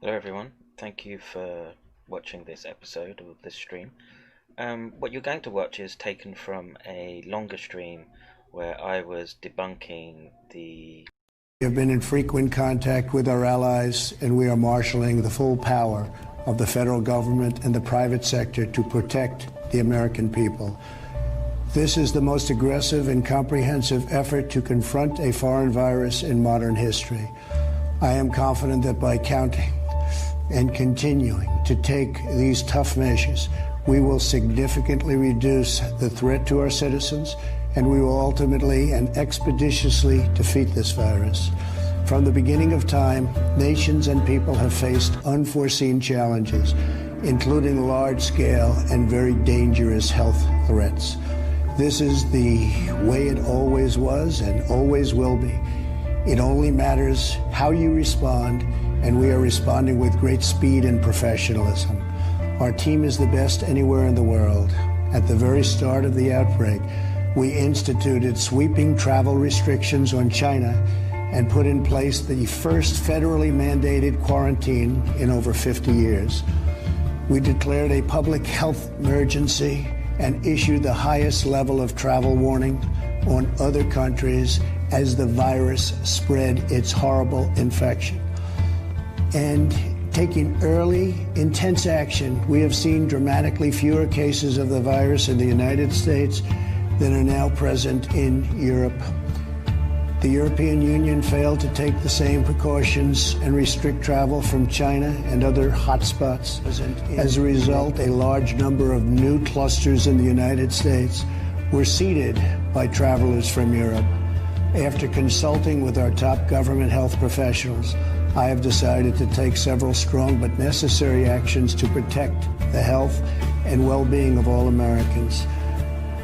Hello everyone, thank you for watching this episode of this stream. What you're going to watch is taken from a longer stream where I was debunking the... We have been in frequent contact with our allies, and we are marshaling the full power of the federal government and the private sector to protect the American people. This is the most aggressive and comprehensive effort to confront a foreign virus in modern history. I am confident that by counting and continuing to take these tough measures, we will significantly reduce the threat to our citizens, and we will ultimately and expeditiously defeat this virus. From the beginning of time, nations and people have faced unforeseen challenges, including large-scale and very dangerous health threats. This is the way it always was and always will be. It only matters how you respond, and we are responding with great speed and professionalism. Our team is the best anywhere in the world. At the very start of the outbreak, we instituted sweeping travel restrictions on China and put in place the first federally mandated quarantine in over 50 years. We declared a public health emergency and issued the highest level of travel warning on other countries as the virus spread its horrible infection. And taking early, intense action, we have seen dramatically fewer cases of the virus in the United States than are now present in Europe. The European Union failed to take the same precautions and restrict travel from China and other hotspots. As a result, a large number of new clusters in the United States were seeded by travelers from Europe. After consulting with our top government health professionals, I have decided to take several strong but necessary actions to protect the health and well-being of all Americans.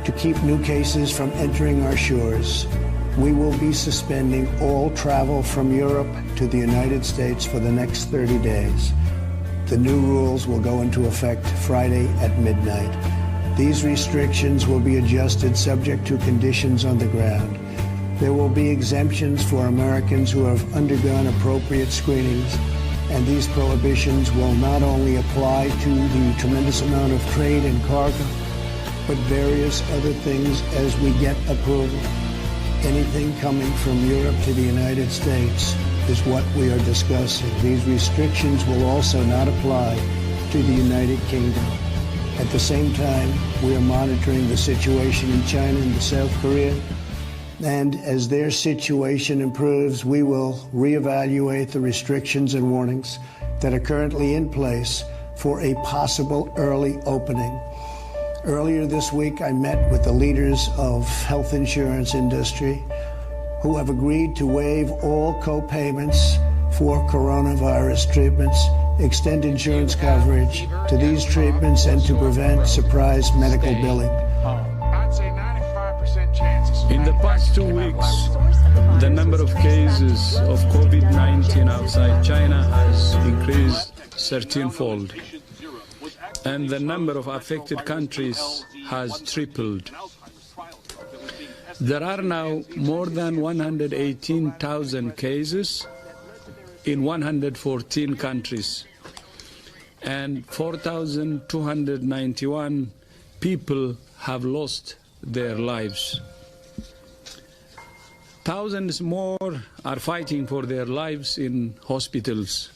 To keep new cases from entering our shores, we will be suspending all travel from Europe to the United States for the next 30 days. The new rules will go into effect Friday at midnight. These restrictions will be adjusted subject to conditions on the ground. There will be exemptions for Americans who have undergone appropriate screenings, and these prohibitions will not only apply to the tremendous amount of trade and cargo, but various other things as we get approval. Anything coming from Europe to the United States is what we are discussing. These restrictions will also not apply to the United Kingdom. At the same time, we are monitoring the situation in China and South Korea, and as their situation improves, we will reevaluate the restrictions and warnings that are currently in place for a possible early opening. Earlier this week, I met with the leaders of health insurance industry who have agreed to waive all co-payments for coronavirus treatments, extend insurance coverage to these treatments, and to prevent surprise medical billing. In the past 2 weeks, the number of cases of COVID-19 outside China has increased 13-fold. And the number of affected countries has tripled. There are now more than 118,000 cases in 114 countries, and 4,291 people have lost their lives. Thousands more are fighting for their lives in hospitals.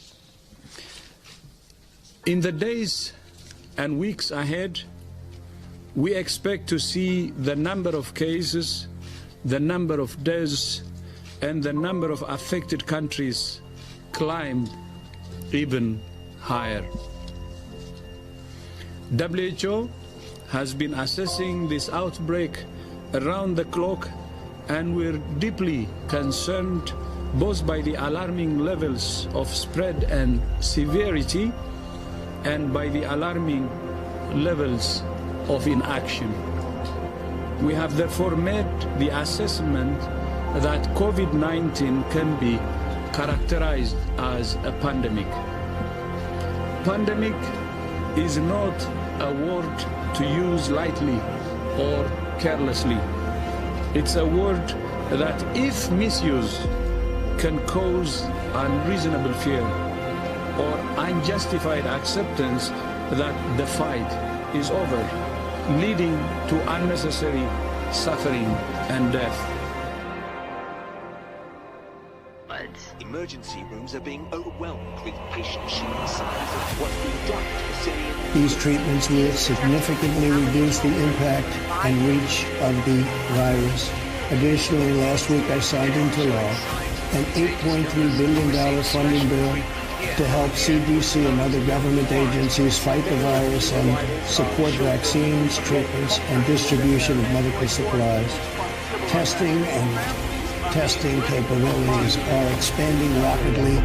In the days and weeks ahead, we expect to see the number of cases, the number of deaths, and the number of affected countries climb even higher. WHO has been assessing this outbreak around the clock, and we're deeply concerned both by the alarming levels of spread and severity and by the alarming levels of inaction. We have therefore made the assessment that COVID-19 can be characterized as a pandemic. Pandemic is not a word to use lightly or carelessly. It's a word that, if misused, can cause unreasonable fear. or unjustified acceptance that the fight is over, leading to unnecessary suffering and death. Emergency rooms are being overwhelmed with patients showing signs of what's being done to the Syrian. These treatments will significantly reduce the impact and reach of the virus. Additionally, last week I signed into law an $8.3 billion funding bill to help CDC and other government agencies fight the virus and support vaccines, treatments, and distribution of medical supplies. Testing capabilities are expanding rapidly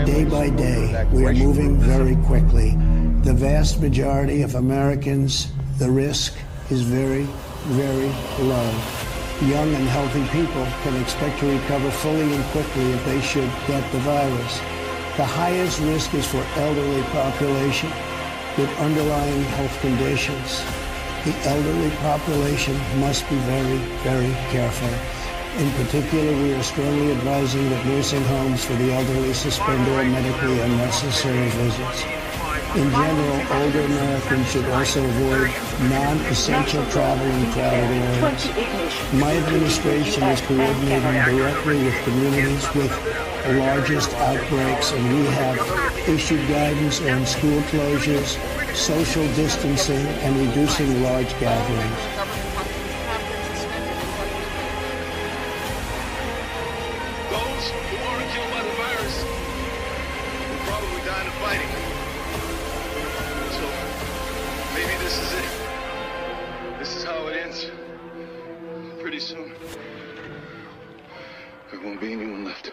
day by day. We are moving very quickly. The vast majority of Americans, the risk is very, very low. Young and healthy people can expect to recover fully and quickly if they should get the virus. The highest risk is for elderly population with underlying health conditions. The elderly population must be very, very careful. In particular, we are strongly advising that nursing homes for the elderly suspend all medically unnecessary visits. In general, older Americans should also avoid non-essential travel in crowded areas. My administration is coordinating directly with communities with the largest outbreaks, and we have issued guidance on school closures, social distancing, and reducing large gatherings. Those who aren't killed by the virus will probably die in fighting. So maybe this is it. This is how it ends. Pretty soon, there won't be anyone left.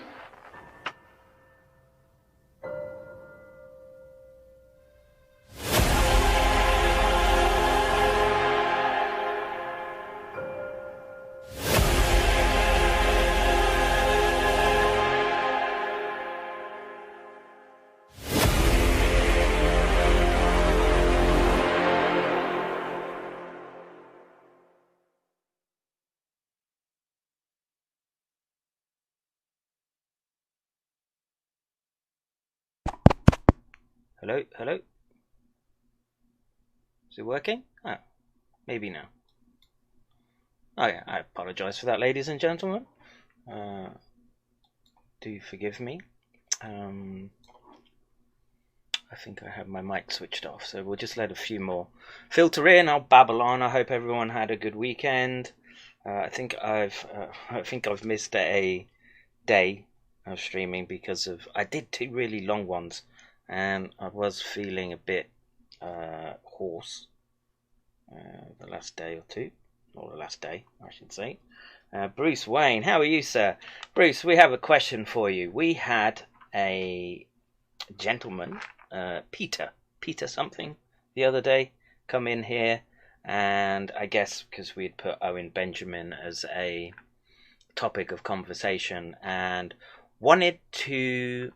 Hello, hello. Is it working? Oh, maybe now. Oh yeah, I apologise for that, ladies and gentlemen. Do forgive me. I think I have my mic switched off, so we'll just let a few more filter in. I'll babble on. I hope everyone had a good weekend. I think I've missed a day of streaming because I did 2 really long ones, and I was feeling a bit hoarse the last day or two, or the last day, I should say. Bruce Wayne, how are you, sir? Bruce, we have a question for you. We had a gentleman, Peter something, the other day come in here, and I guess because we'd put Owen Benjamin as a topic of conversation and wanted to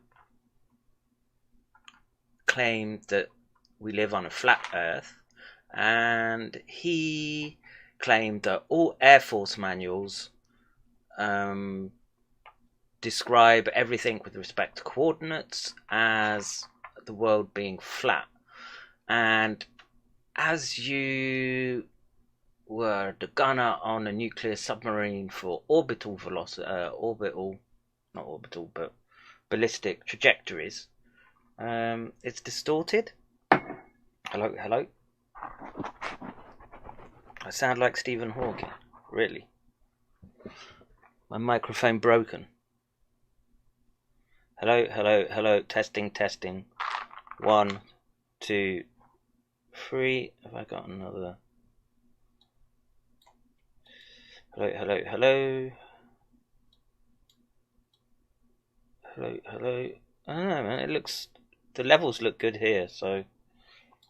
claim that we live on a flat earth, and he claimed that all Air Force manuals describe everything with respect to coordinates as the world being flat. And as you were the gunner on a nuclear submarine for ballistic trajectories, it's distorted. Hello. I sound like Stephen Hawking, really. My microphone broken. Hello, testing. 1, 2, 3. Have I got another? Hello. I don't know, man. The levels look good here, so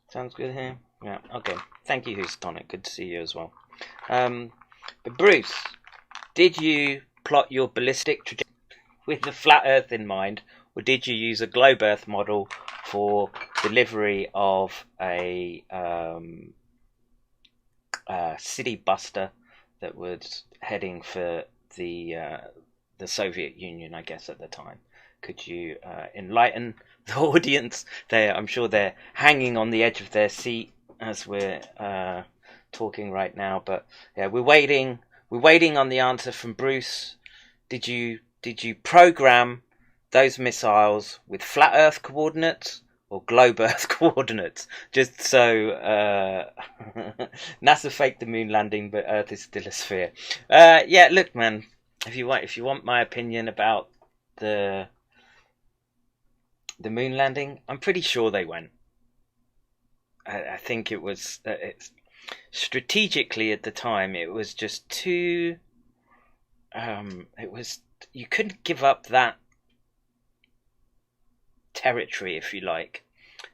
sounds good here. Yeah, okay. Thank you, Houstonic. Good to see you as well. But Bruce, did you plot your ballistic trajectory with the flat Earth in mind, or did you use a globe Earth model for delivery of a city buster that was heading for the Soviet Union, I guess, at the time? Could you enlighten the audience? I'm sure they're hanging on the edge of their seat as we're talking right now. But yeah, we're waiting. We're waiting on the answer from Bruce. Did you program those missiles with flat Earth coordinates or globe Earth coordinates? Just so NASA faked the moon landing, but Earth is still a sphere. Yeah, look, man. If you want my opinion about the moon landing, I'm pretty sure they went. I think it was strategically at the time. It was just too. You couldn't give up that territory, if you like.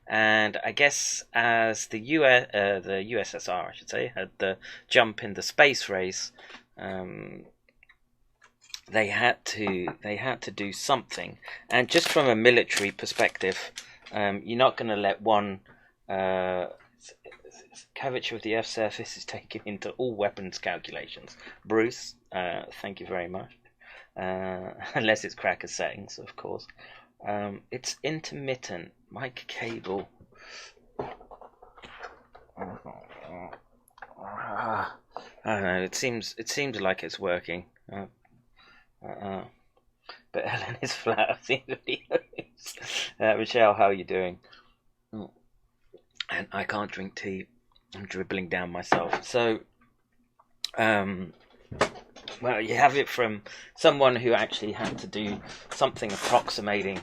And I guess as the USSR, I should say, had the jump in the space race, they had to do something. And just from a military perspective, you're not going to let one curvature of the Earth's surface is taken into all weapons calculations. Bruce, thank you very much. Unless it's cracker settings, of course. It's intermittent. Mic cable. I don't know. It seems like it's working. But Ellen is flat. Michelle, how are you doing? And I can't drink tea. I'm dribbling down myself. So, well, you have it from someone who actually had to do something approximating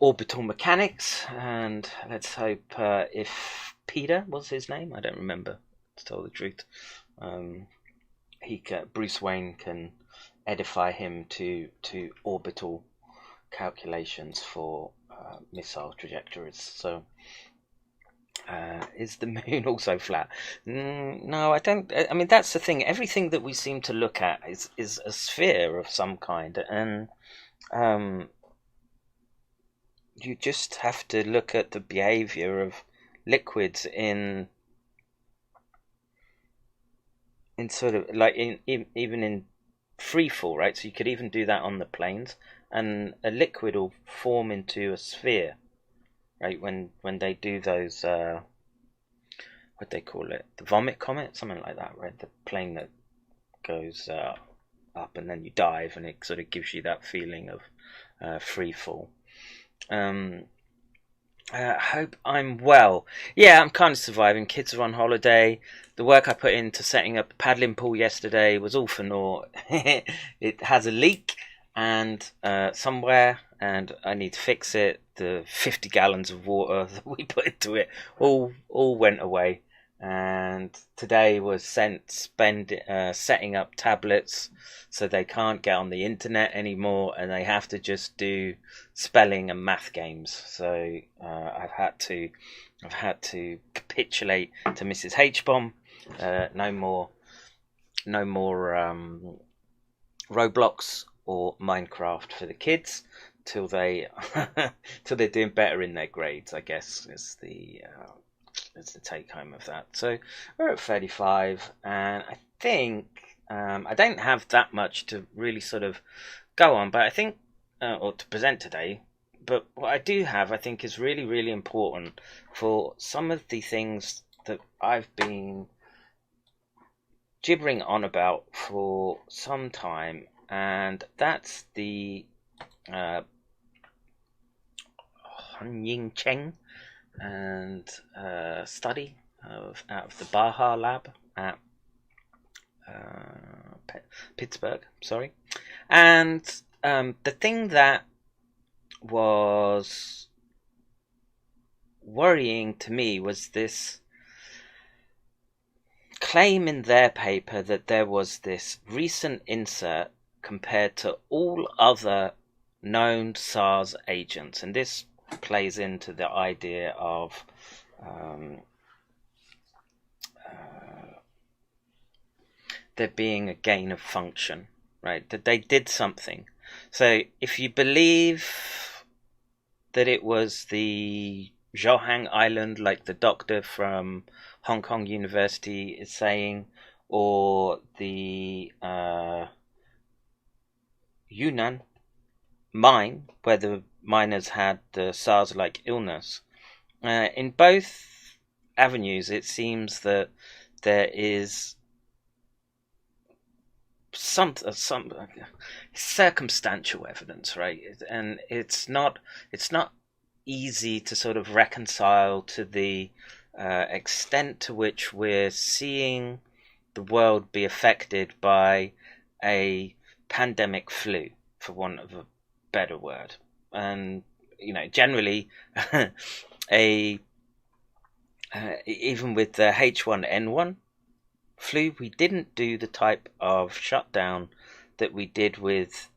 orbital mechanics, and let's hope if Peter was his name, I don't remember, to tell the truth, Bruce Wayne can edify him to orbital calculations for missile trajectories. So is the moon also flat? No, I don't. I mean, that's the thing. Everything that we seem to look at is a sphere of some kind, and you just have to look at the behavior of liquids in sort of like even in free fall, right? So you could even do that on the planes, and a liquid will form into a sphere, right? When they do those what they call it, the vomit comet, something like that, right? The plane that goes up and then you dive, and it sort of gives you that feeling of free fall. I hope I'm well. Yeah, I'm kind of surviving. Kids are on holiday. The work I put into setting up the paddling pool yesterday was all for naught. It has a leak and somewhere, and I need to fix it. The 50 gallons of water that we put into it all went away. And today was setting up tablets so they can't get on the internet anymore, and they have to just do spelling and math games. So I've had to capitulate to Mrs. H-Bomb. No more Roblox or Minecraft for the kids till they're doing better in their grades, I guess, is the take home of that. So we're at 35, and I think I don't have that much to really sort of go on, but I think or to present today. But what I do have, I think, is really, really important for some of the things that I've been gibbering on about for some time, and that's the Han Ying Cheng and study out of the Baha lab at Pittsburgh, and the thing that was worrying to me was this claim in their paper that there was this recent insert compared to all other known SARS agents, and this plays into the idea of there being a gain of function, right? That they did something. So if you believe that it was the Zhohang Island, like the doctor from Hong Kong University is saying, or the Yunnan mine, where the miners had the SARS-like illness. In both avenues, it seems that there is some circumstantial evidence, right? And it's not easy to sort of reconcile to the extent to which we're seeing the world be affected by a pandemic flu, for want of a better word. And generally, even with the H1N1 flu, we didn't do the type of shutdown that we did with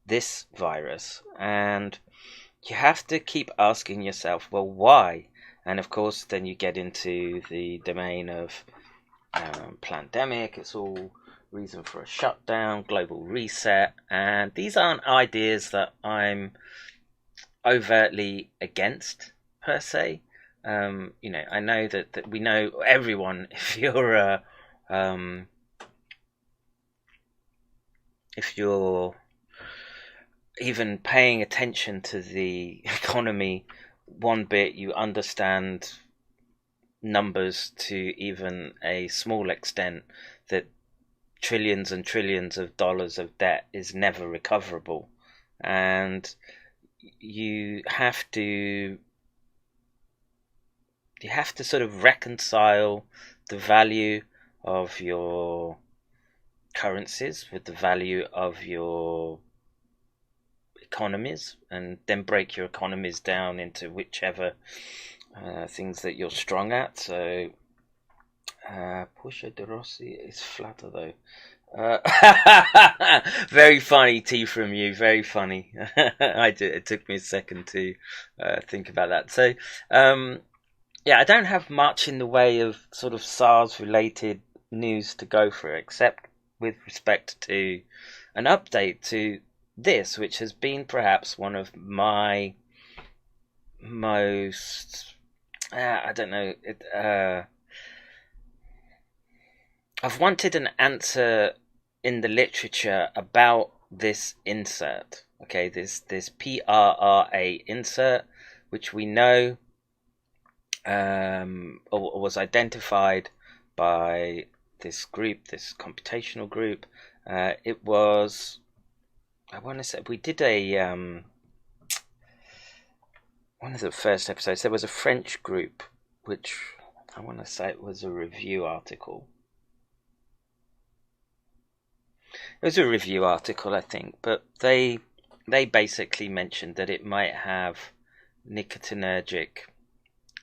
this virus. And you have to keep asking yourself, well, why? And of course, then you get into the domain of pandemic. It's all reason for a shutdown, global reset. And these aren't ideas that I'm overtly against, per se. I know that we know everyone, if you're even paying attention to the economy one bit, you understand numbers to even a small extent, that trillions and trillions of dollars of debt is never recoverable. And you have to sort of reconcile the value of your currencies with the value of your economies, and then break your economies down into whichever things that you're strong at. So Porsche de Rossi is flatter though. Very funny, T, from you. Very funny. It took me a second to think about that. So I don't have much in the way of sort of SARS related news to go through, except with respect to an update to this, which has been perhaps one of my most I've wanted an answer in the literature about this insert. Okay, this PRRA insert, which we know or was identified by this group, this computational group. It was, I want to say, we did one of the first episodes, there was a French group, which I want to say it was a review article. It was a review article, I think, but they basically mentioned that it might have nicotinergic,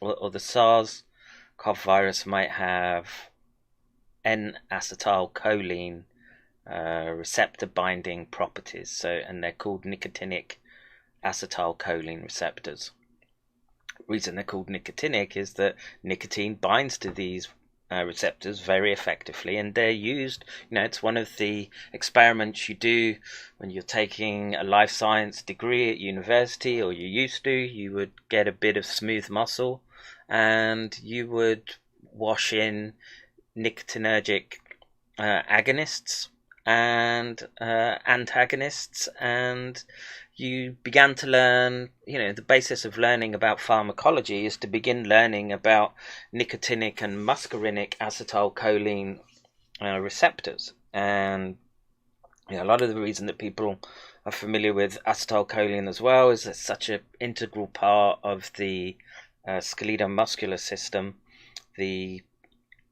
or the SARS-CoV virus might have N-acetylcholine receptor binding properties. So, and they're called nicotinic acetylcholine receptors. The reason they're called nicotinic is that nicotine binds to these receptors very effectively, and they're used, it's one of the experiments you do when you're taking a life science degree at university, or you would get a bit of smooth muscle and you would wash in nicotinergic agonists and antagonists, and you began to learn, the basis of learning about pharmacology is to begin learning about nicotinic and muscarinic acetylcholine receptors. And a lot of the reason that people are familiar with acetylcholine as well is it's such an integral part of the skeletal-muscular system.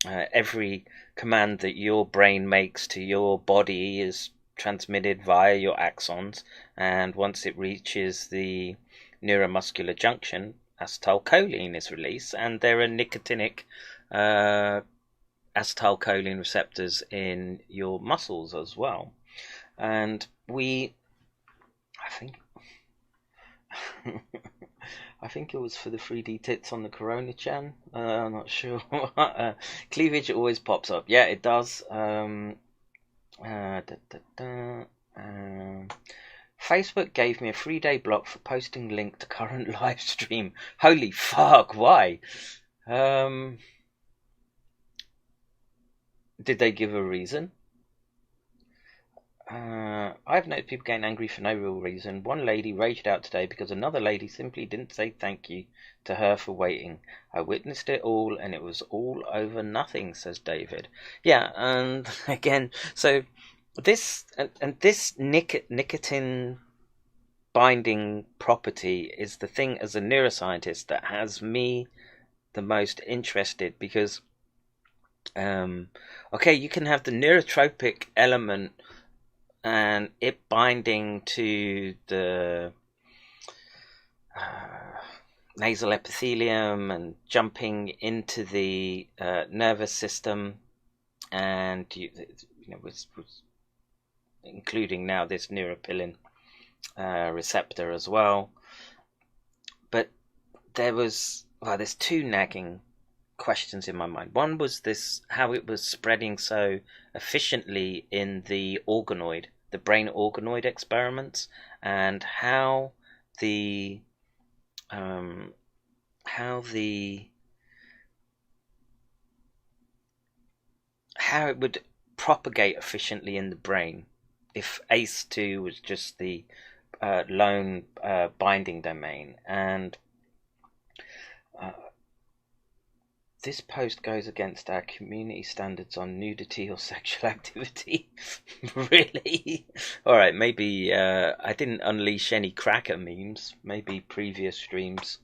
Every command that your brain makes to your body is transmitted via your axons, and once it reaches the neuromuscular junction, acetylcholine is released, and there are nicotinic acetylcholine receptors in your muscles as well. And I think it was for the 3D tits on the Corona Chan. I'm not sure. Cleavage always pops up. Yeah, it does. Facebook gave me a 3-day block for posting link to current live stream. Holy fuck, why? Did they give a reason? I I've noticed people getting angry for no real reason. One lady raged out today because another lady simply didn't say thank you to her for waiting. I witnessed it all, and it was all over nothing, says David. Yeah, and again, so this and this nicotine binding property is the thing as a neuroscientist that has me the most interested, because okay, you can have the neurotropic element and it binding to the nasal epithelium and jumping into the nervous system, and you know, was including now this neuropilin receptor as well. But there's two nagging questions in my mind. One was this, how it was spreading so efficiently in the brain organoid experiments, and how it would propagate efficiently in the brain if ACE2 was just the lone binding domain. And this post goes against our community standards on nudity or sexual activity. Really? Alright, maybe I didn't unleash any cracker memes. Maybe previous streams.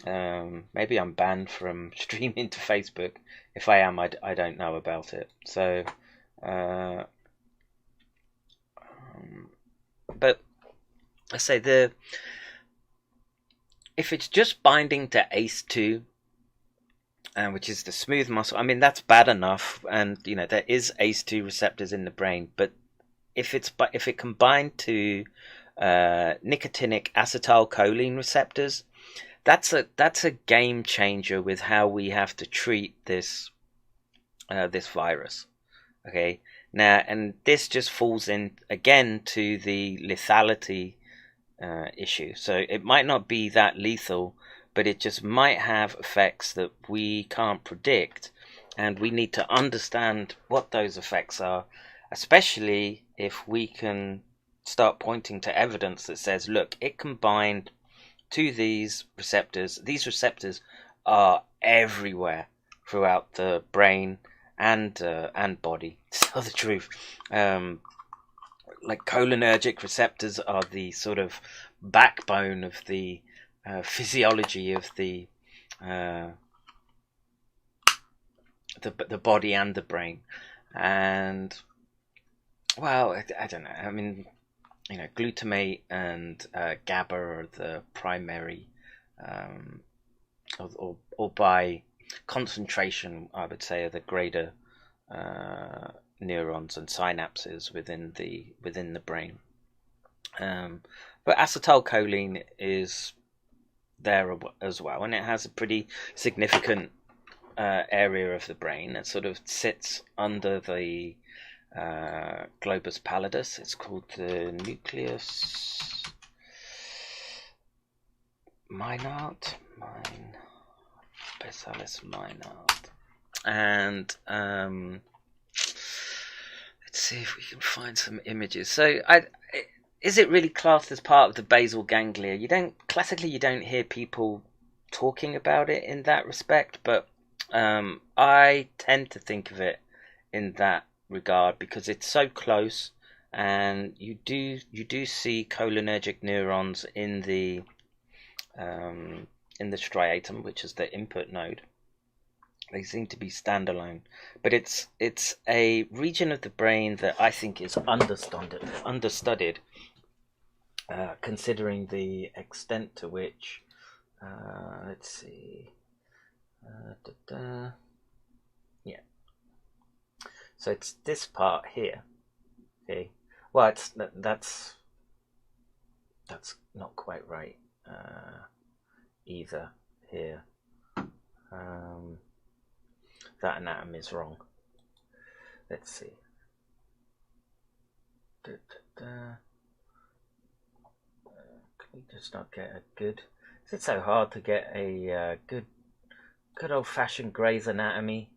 Maybe I'm banned from streaming to Facebook. If I am, I don't know about it. So, but I say if it's just binding to ACE2, which is the smooth muscle, I mean, that's bad enough, and you know there is ACE2 receptors in the brain. But if it can bind to nicotinic acetylcholine receptors, that's a game changer with how we have to treat this virus. Okay, now, and this just falls in again to the lethality issue. So it might not be that lethal, but it just might have effects that we can't predict, and we need to understand what those effects are, especially if we can start pointing to evidence that says, look, it can bind to these receptors. These receptors are everywhere throughout the brain and body. To tell the truth, like cholinergic receptors are the sort of backbone of the physiology of the body and the brain. And well, I don't know. I mean, you know, glutamate and GABA are the primary, or by concentration, I would say, are the greater neurons and synapses within the brain. But acetylcholine is there as well, and it has a pretty significant area of the brain that sort of sits under the globus pallidus. It's called the nucleus basalis minard. And let's see if we can find some images. So is it really classed as part of the basal ganglia? You don't hear people talking about it in that respect, but I tend to think of it in that regard because it's so close, and you do see cholinergic neurons in the striatum, which is the input node. They seem to be standalone, but it's a region of the brain that I think is understudied, considering the extent to which, let's see, yeah. So it's this part here. Okay. Well, that's not quite right either here. That anatomy is wrong. Let's see. Can we just not get a good? Is it so hard to get a good old-fashioned Gray's Anatomy?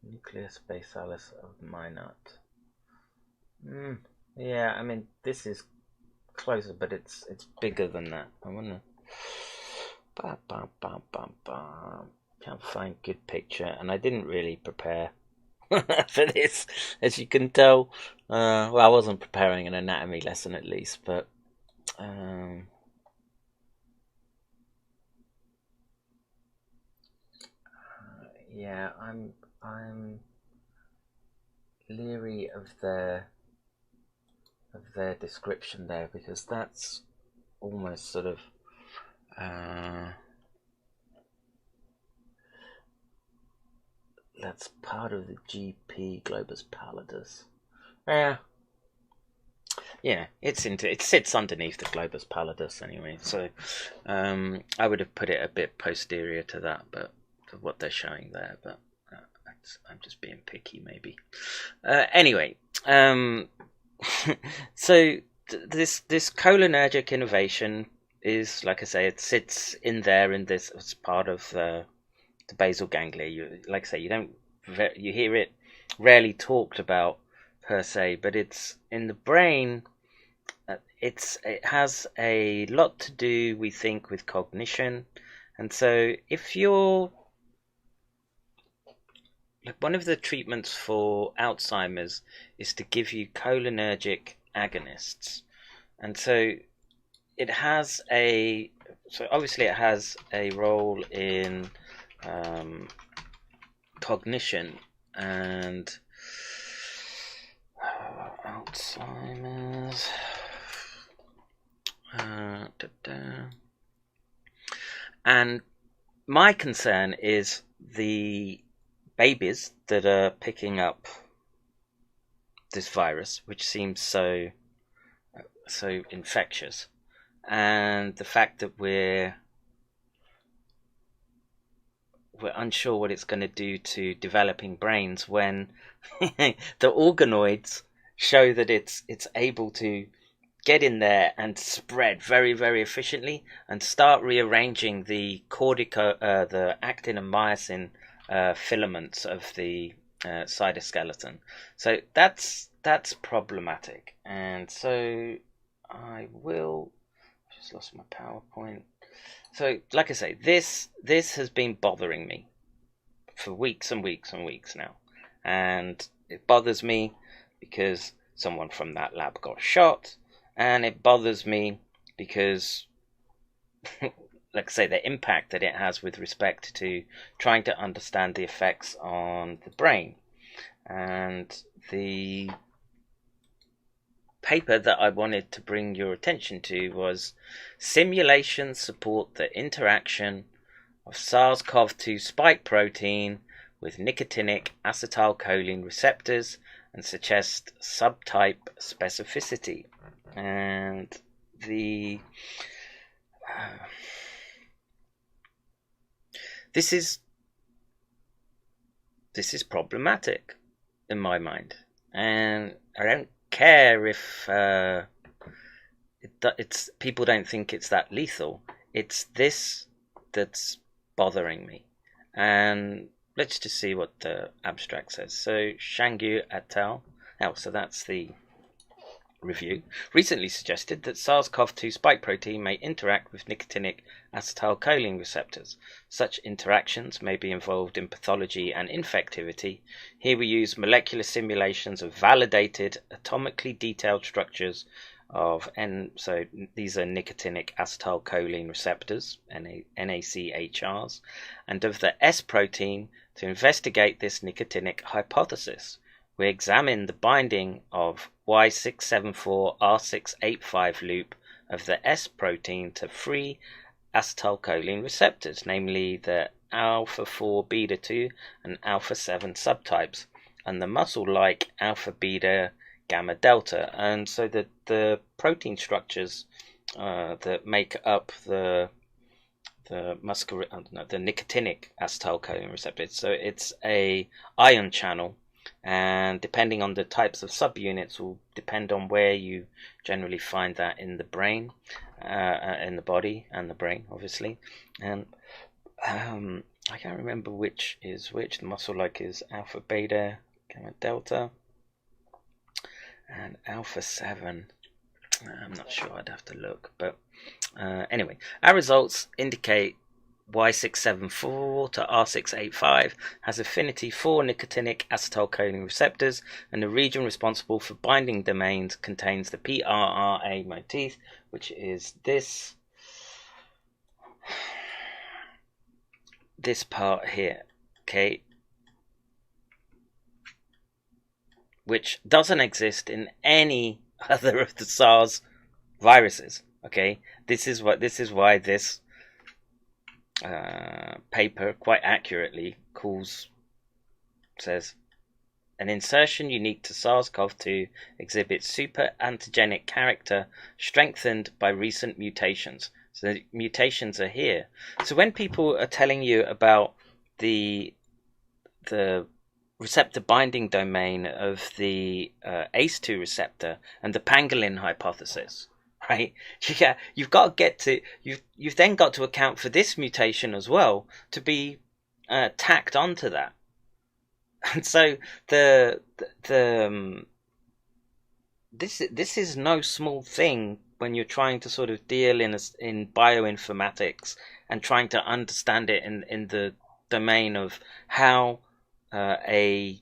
Nucleus basalis of minard. Yeah, I mean this is closer, but it's bigger than that. I wanna. Ba, ba, ba, ba, ba. Can't find good picture, and I didn't really prepare for this, as you can tell. Well, I wasn't preparing an anatomy lesson at least, but yeah, I'm leery of their description there, because that's almost sort of that's part of the GP globus pallidus. Yeah, it sits underneath the globus pallidus anyway. So I would have put it a bit posterior to that, but to what they're showing there. But I'm just being picky, maybe. Anyway, so this cholinergic innervation is, like I say, it sits in there in this as part of the basal ganglia. Like I say, you hear it rarely talked about per se, but it's in the brain. It has a lot to do, we think, with cognition, and so if you're like, one of the treatments for Alzheimer's is to give you cholinergic agonists, and so obviously it has a role in cognition and Alzheimer's. And my concern is the babies that are picking up this virus, which seems so infectious, and the fact that we're unsure what it's going to do to developing brains when the organoids show that it's able to get in there and spread very, very efficiently and start rearranging the the actin and myosin filaments of the cytoskeleton. So that's problematic. And so I just lost my PowerPoint. So, like I say, this has been bothering me for weeks and weeks and weeks now, and it bothers me because someone from that lab got shot, and it bothers me because, like I say, the impact that it has with respect to trying to understand the effects on the brain. And the paper that I wanted to bring your attention to was simulations support the interaction of SARS-CoV-2 spike protein with nicotinic acetylcholine receptors and suggest subtype specificity. And this is problematic in my mind, and I don't care if it's people don't think it's that lethal. It's this that's bothering me. And let's just see what the abstract says. So Shangyu et al. So that's the review. Recently suggested that SARS-CoV-2 spike protein may interact with nicotinic acetylcholine receptors. Such interactions may be involved in pathology and infectivity. Here we use molecular simulations of validated, atomically detailed structures of so these are nicotinic acetylcholine receptors, NACHRs, and of the S protein to investigate this nicotinic hypothesis. We examine the binding of Y674R685 loop of the S protein to three acetylcholine receptors, namely the alpha-4 beta-2 and alpha-7 subtypes, and the muscle-like alpha-beta gamma delta. And so the protein structures that make up the nicotinic acetylcholine receptor. So it's a ion channel, and depending on the types of subunits will depend on where you generally find that in the brain, in the body and the brain, obviously. And I can't remember which is which. The muscle-like is alpha beta gamma delta, and alpha 7. I'm not sure, I'd have to look, but anyway, our results indicate Y674 to R685 has affinity for nicotinic acetylcholine receptors, and the region responsible for binding domains contains the PRRA motif, which is this part here, okay, which doesn't exist in any other of the SARS viruses. Okay, this is why this paper quite accurately says an insertion unique to SARS-CoV-2 exhibits super antigenic character strengthened by recent mutations. So the mutations are here. So when people are telling you about the receptor binding domain of the ACE2 receptor and the pangolin hypothesis, right? Yeah, you've then got to account for this mutation as well to be tacked onto that. And so this is no small thing when you're trying to sort of deal in bioinformatics and trying to understand it in the domain of how a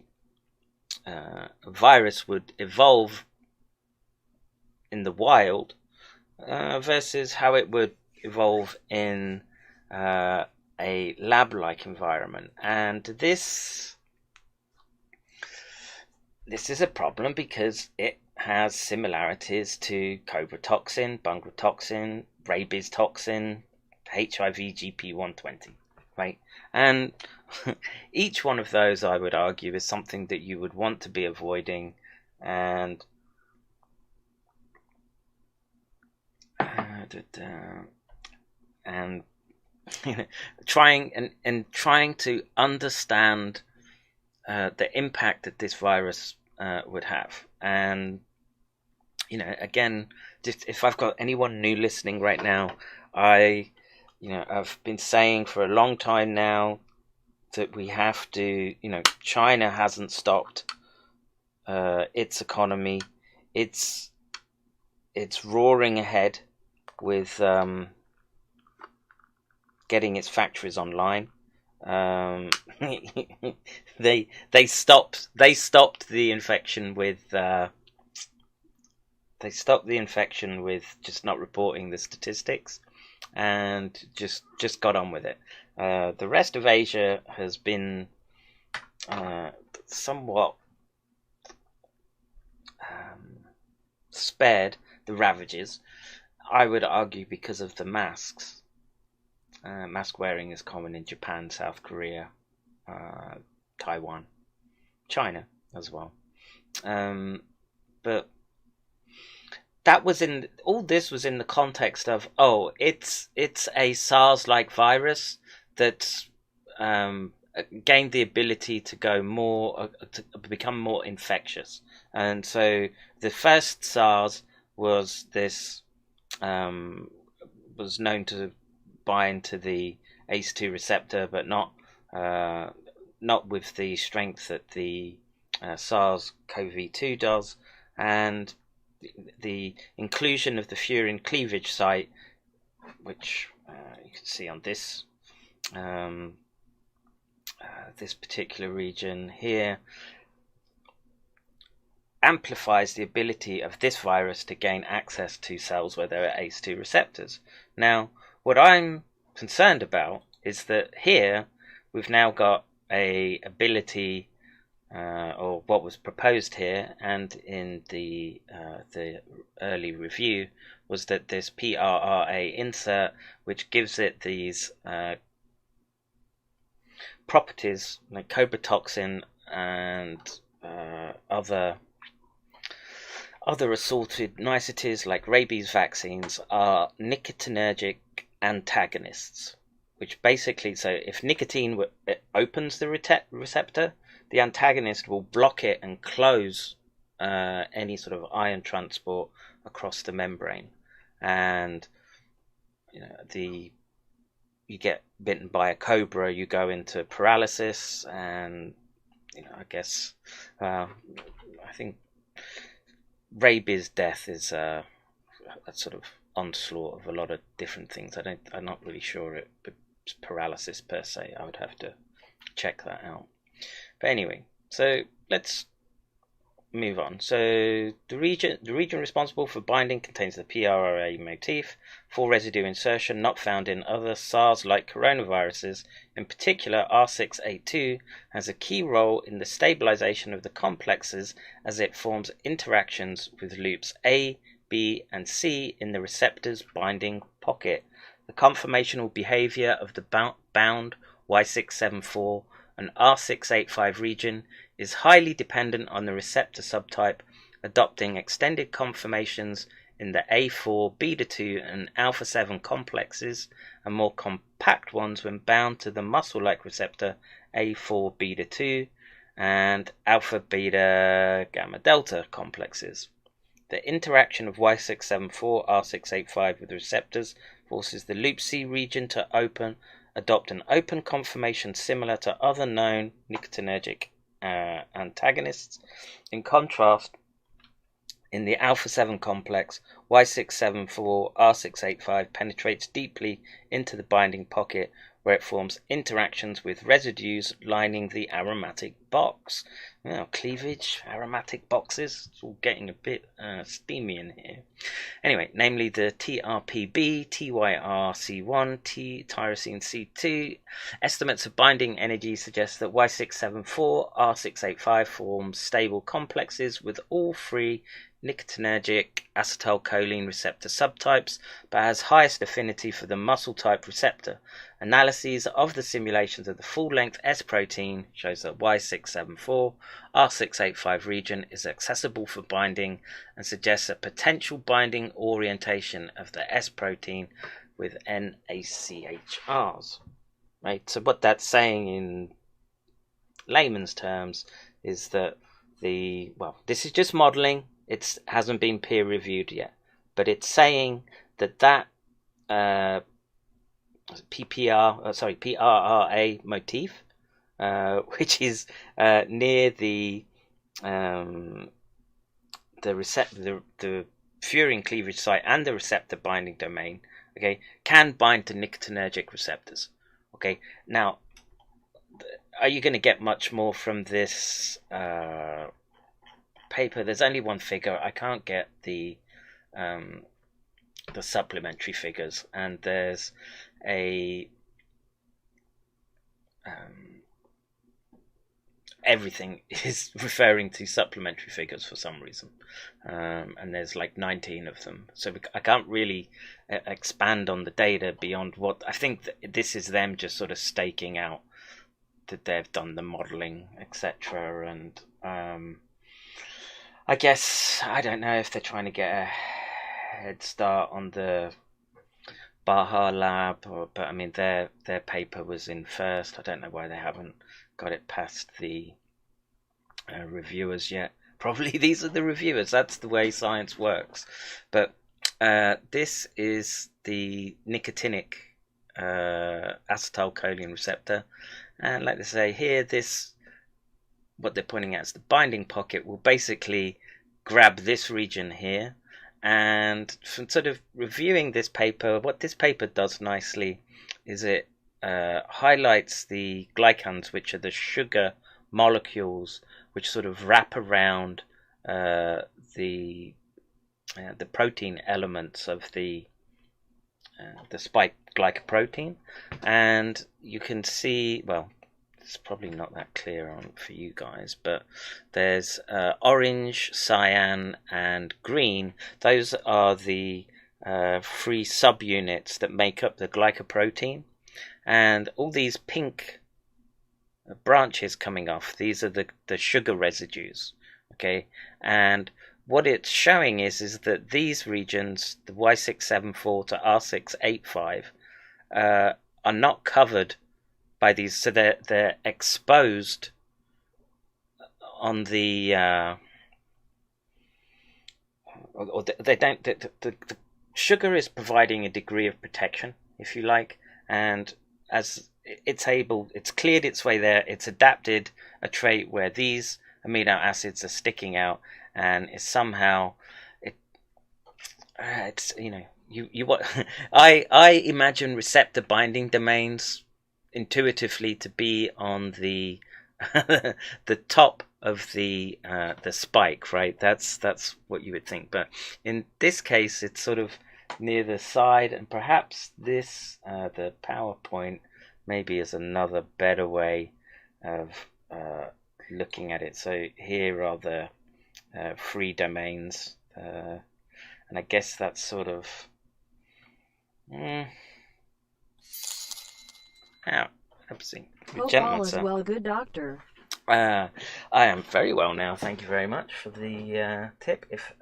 virus would evolve in the wild versus how it would evolve in a lab-like environment. And this is a problem because it has similarities to cobra toxin, bungra toxin, rabies toxin, HIV GP120, right? And each one of those, I would argue, is something that you would want to be avoiding, and trying to understand the impact that this virus would have. And again, just if I've got anyone new listening right now, I've been saying for a long time now that we have to, China hasn't stopped its economy. It's roaring ahead with getting its factories online. They stopped the infection with just not reporting the statistics, and just got on with it. The rest of Asia has been somewhat spared the ravages, I would argue, because of the masks. Mask wearing is common in Japan, South Korea, Taiwan, China as well. But this was in the context of, it's a SARS-like virus that's gained the ability to go to become more infectious. And so the first SARS was this was known to bind to the ACE2 receptor, but not with the strength that the SARS-CoV-2 does, and the inclusion of the furin cleavage site, which you can see on this this particular region here, amplifies the ability of this virus to gain access to cells where there are ACE2 receptors. Now, what I'm concerned about is that here we've now got a ability, or what was proposed here and in the early review, was that this PRRA insert, which gives it these properties like cobra toxin and other assorted niceties like rabies vaccines, are nicotinergic antagonists, which basically, so if nicotine opens the receptor, the antagonist will block it and close any sort of ion transport across the membrane. And you get bitten by a cobra, you go into paralysis, and I guess I think rabies death is a sort of onslaught of a lot of different things. I'm not really sure it's paralysis per se. I would have to check that out. But anyway, so let's move on. So the region responsible for binding contains the PRRA motif for residue insertion not found in other SARS-like coronaviruses. In particular, R682 has a key role in the stabilization of the complexes as it forms interactions with loops A, B, and C in the receptor's binding pocket. The conformational behavior of the bound Y674 and R685 region is highly dependent on the receptor subtype, adopting extended conformations in the A4, beta-2, and alpha-7 complexes, and more compact ones when bound to the muscle-like receptor A4, beta-2, and alpha-beta-gamma-delta complexes. The interaction of Y674, R685 with the receptors forces the loop C region to adopt an open conformation similar to other known nicotininergic antagonists. In contrast, in the alpha-7 complex, Y674 R685 penetrates deeply into the binding pocket, where it forms interactions with residues lining the aromatic box. Cleavage, aromatic boxes, it's all getting a bit steamy in here. Anyway, namely the TRPB, TYRC1, T-tyrosine C2. Estimates of binding energy suggest that Y674, R685 forms stable complexes with all three nicotininergic acetylcholine receptor subtypes, but has highest affinity for the muscle type receptor. Analyses of the simulations of the full-length S protein shows that Y674 R685 region is accessible for binding and suggests a potential binding orientation of the S protein with NACHRs. Right. So what that's saying in layman's terms is that this is just modeling. It hasn't been peer reviewed yet, but it's saying that PRRA motif, which is near the furin cleavage site and the receptor binding domain, okay, can bind to nicotininergic receptors. Okay, now, are you going to get much more from this paper? There's only one figure. I can't get the supplementary figures, and there's everything is referring to supplementary figures for some reason, and there's like 19 of them, so I can't really expand on the data beyond what I think this is them just sort of staking out that they've done the modeling, etc. And I guess, I don't know if they're trying to get a head start on the Baha lab, but I mean their paper was in first. I don't know why they haven't got it past the reviewers yet. Probably these are the reviewers. That's the way science works. But this is the nicotinic acetylcholine receptor, and like they say here, what they're pointing at is the binding pocket will basically grab this region here. And from sort of reviewing this paper, what this paper does nicely is it highlights the glycans, which are the sugar molecules which sort of wrap around the protein elements of the spike glycoprotein. And you can see, well, it's probably not that clear for you guys, but there's orange, cyan, and green. Those are the three subunits that make up the glycoprotein, and all these pink branches coming off, these are the sugar residues. Okay, and what it's showing is that these regions, the Y674 to R685, are not covered by these, so they're exposed on the or they don't. The sugar is providing a degree of protection, if you like, and as it's cleared its way there, it's adapted a trait where these amino acids are sticking out, and is somehow it's you what I imagine receptor binding domains intuitively to be on the the top of the spike, right? That's what you would think, but in this case, it's sort of near the side, and perhaps this the PowerPoint maybe is another better way of looking at it. So here are the free domains, and I guess that's sort of Hope all is well, good doctor. I am very well now. Thank you very much for the tip. If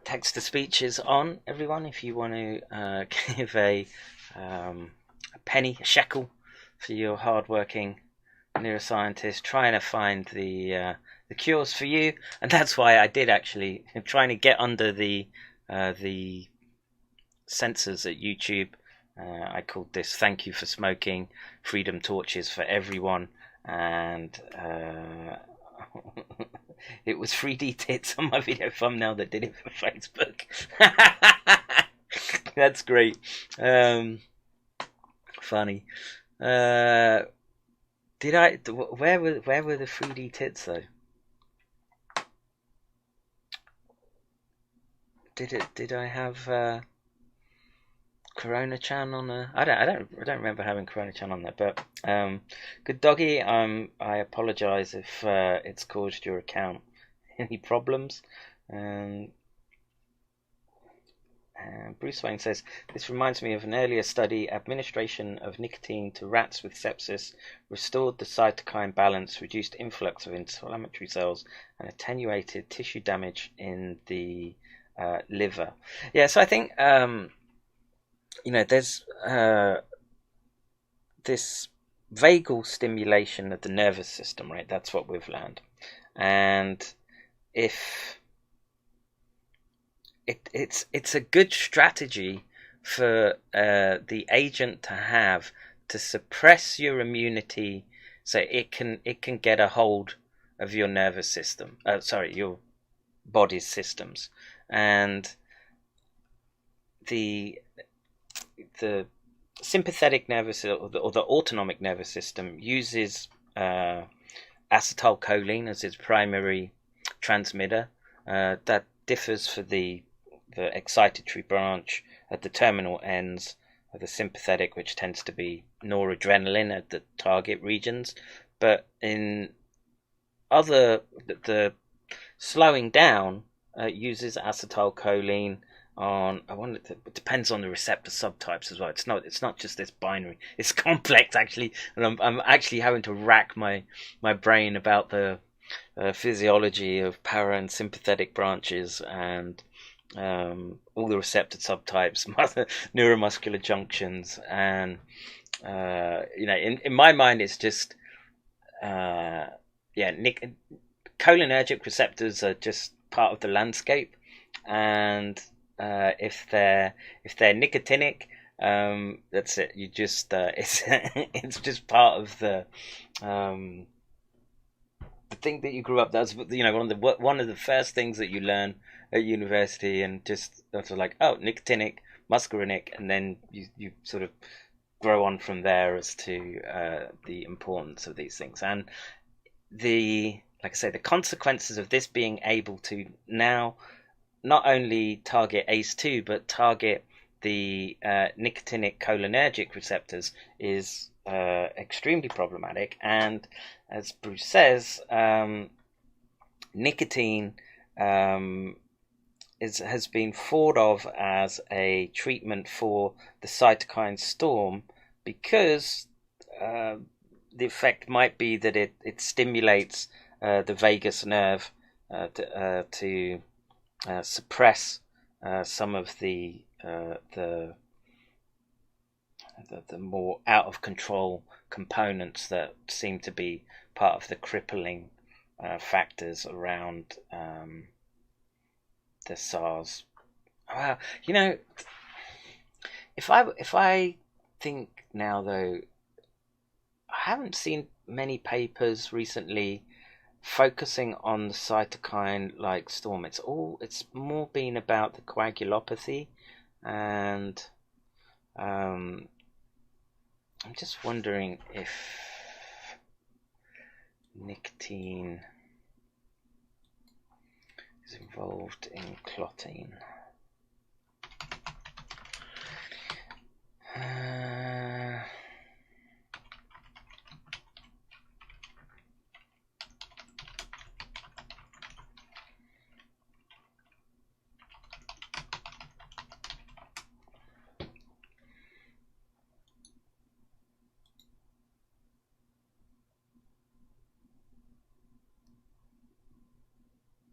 text to speech is on, everyone, if you want to give a penny, a shekel, for your hardworking neuroscientist trying to find the cures for you, and that's why I did actually trying to get under the censors at YouTube. I called this "Thank You for Smoking, Freedom Torches for Everyone," and it was 3D tits on my video thumbnail that did it for Facebook. That's great. Funny. Did I? Where were the 3D tits though? Did I have Corona Chan on there? I don't remember having Corona Chan on there. But good doggy. I apologise if it's caused your account any problems. Bruce Wayne says, this reminds me of an earlier study. Administration of nicotine to rats with sepsis restored the cytokine balance, reduced influx of inflammatory cells, and attenuated tissue damage in the liver. Yeah, so I think there's this vagal stimulation of the nervous system, right? That's what we've learned, and if it's a good strategy for the agent to have to suppress your immunity, so it can get a hold of your nervous system. Your body's systems, and the sympathetic nervous or the autonomic nervous system uses acetylcholine as its primary transmitter. That differs for the excitatory branch at the terminal ends of the sympathetic, which tends to be noradrenaline at the target regions. But in other, the slowing down uses acetylcholine on. It depends on the receptor subtypes as well. It's not just this binary. It's complex actually, and I'm actually having to rack my brain about the physiology of para and sympathetic branches and all the receptor subtypes, neuromuscular junctions, and in my mind it's just cholinergic receptors are just part of the landscape, and if they're nicotinic, that's it. You just it's just part of the thing that you grew up. That's one of the first things that you learn at university, and just that's like, oh, nicotinic, muscarinic, and then you sort of grow on from there as to the importance of these things, and like I say, the consequences of this being able to now not only target ACE2 but target the nicotinic cholinergic receptors is extremely problematic. And as Bruce says, nicotine has been thought of as a treatment for the cytokine storm, because the effect might be that it stimulates the vagus nerve to suppress some of the more out of control components that seem to be part of the crippling factors around the SARS. If I think now though, I haven't seen many papers recently focusing on the cytokine-like storm. It's more been about the coagulopathy, and I'm just wondering if nicotine is involved in clotting.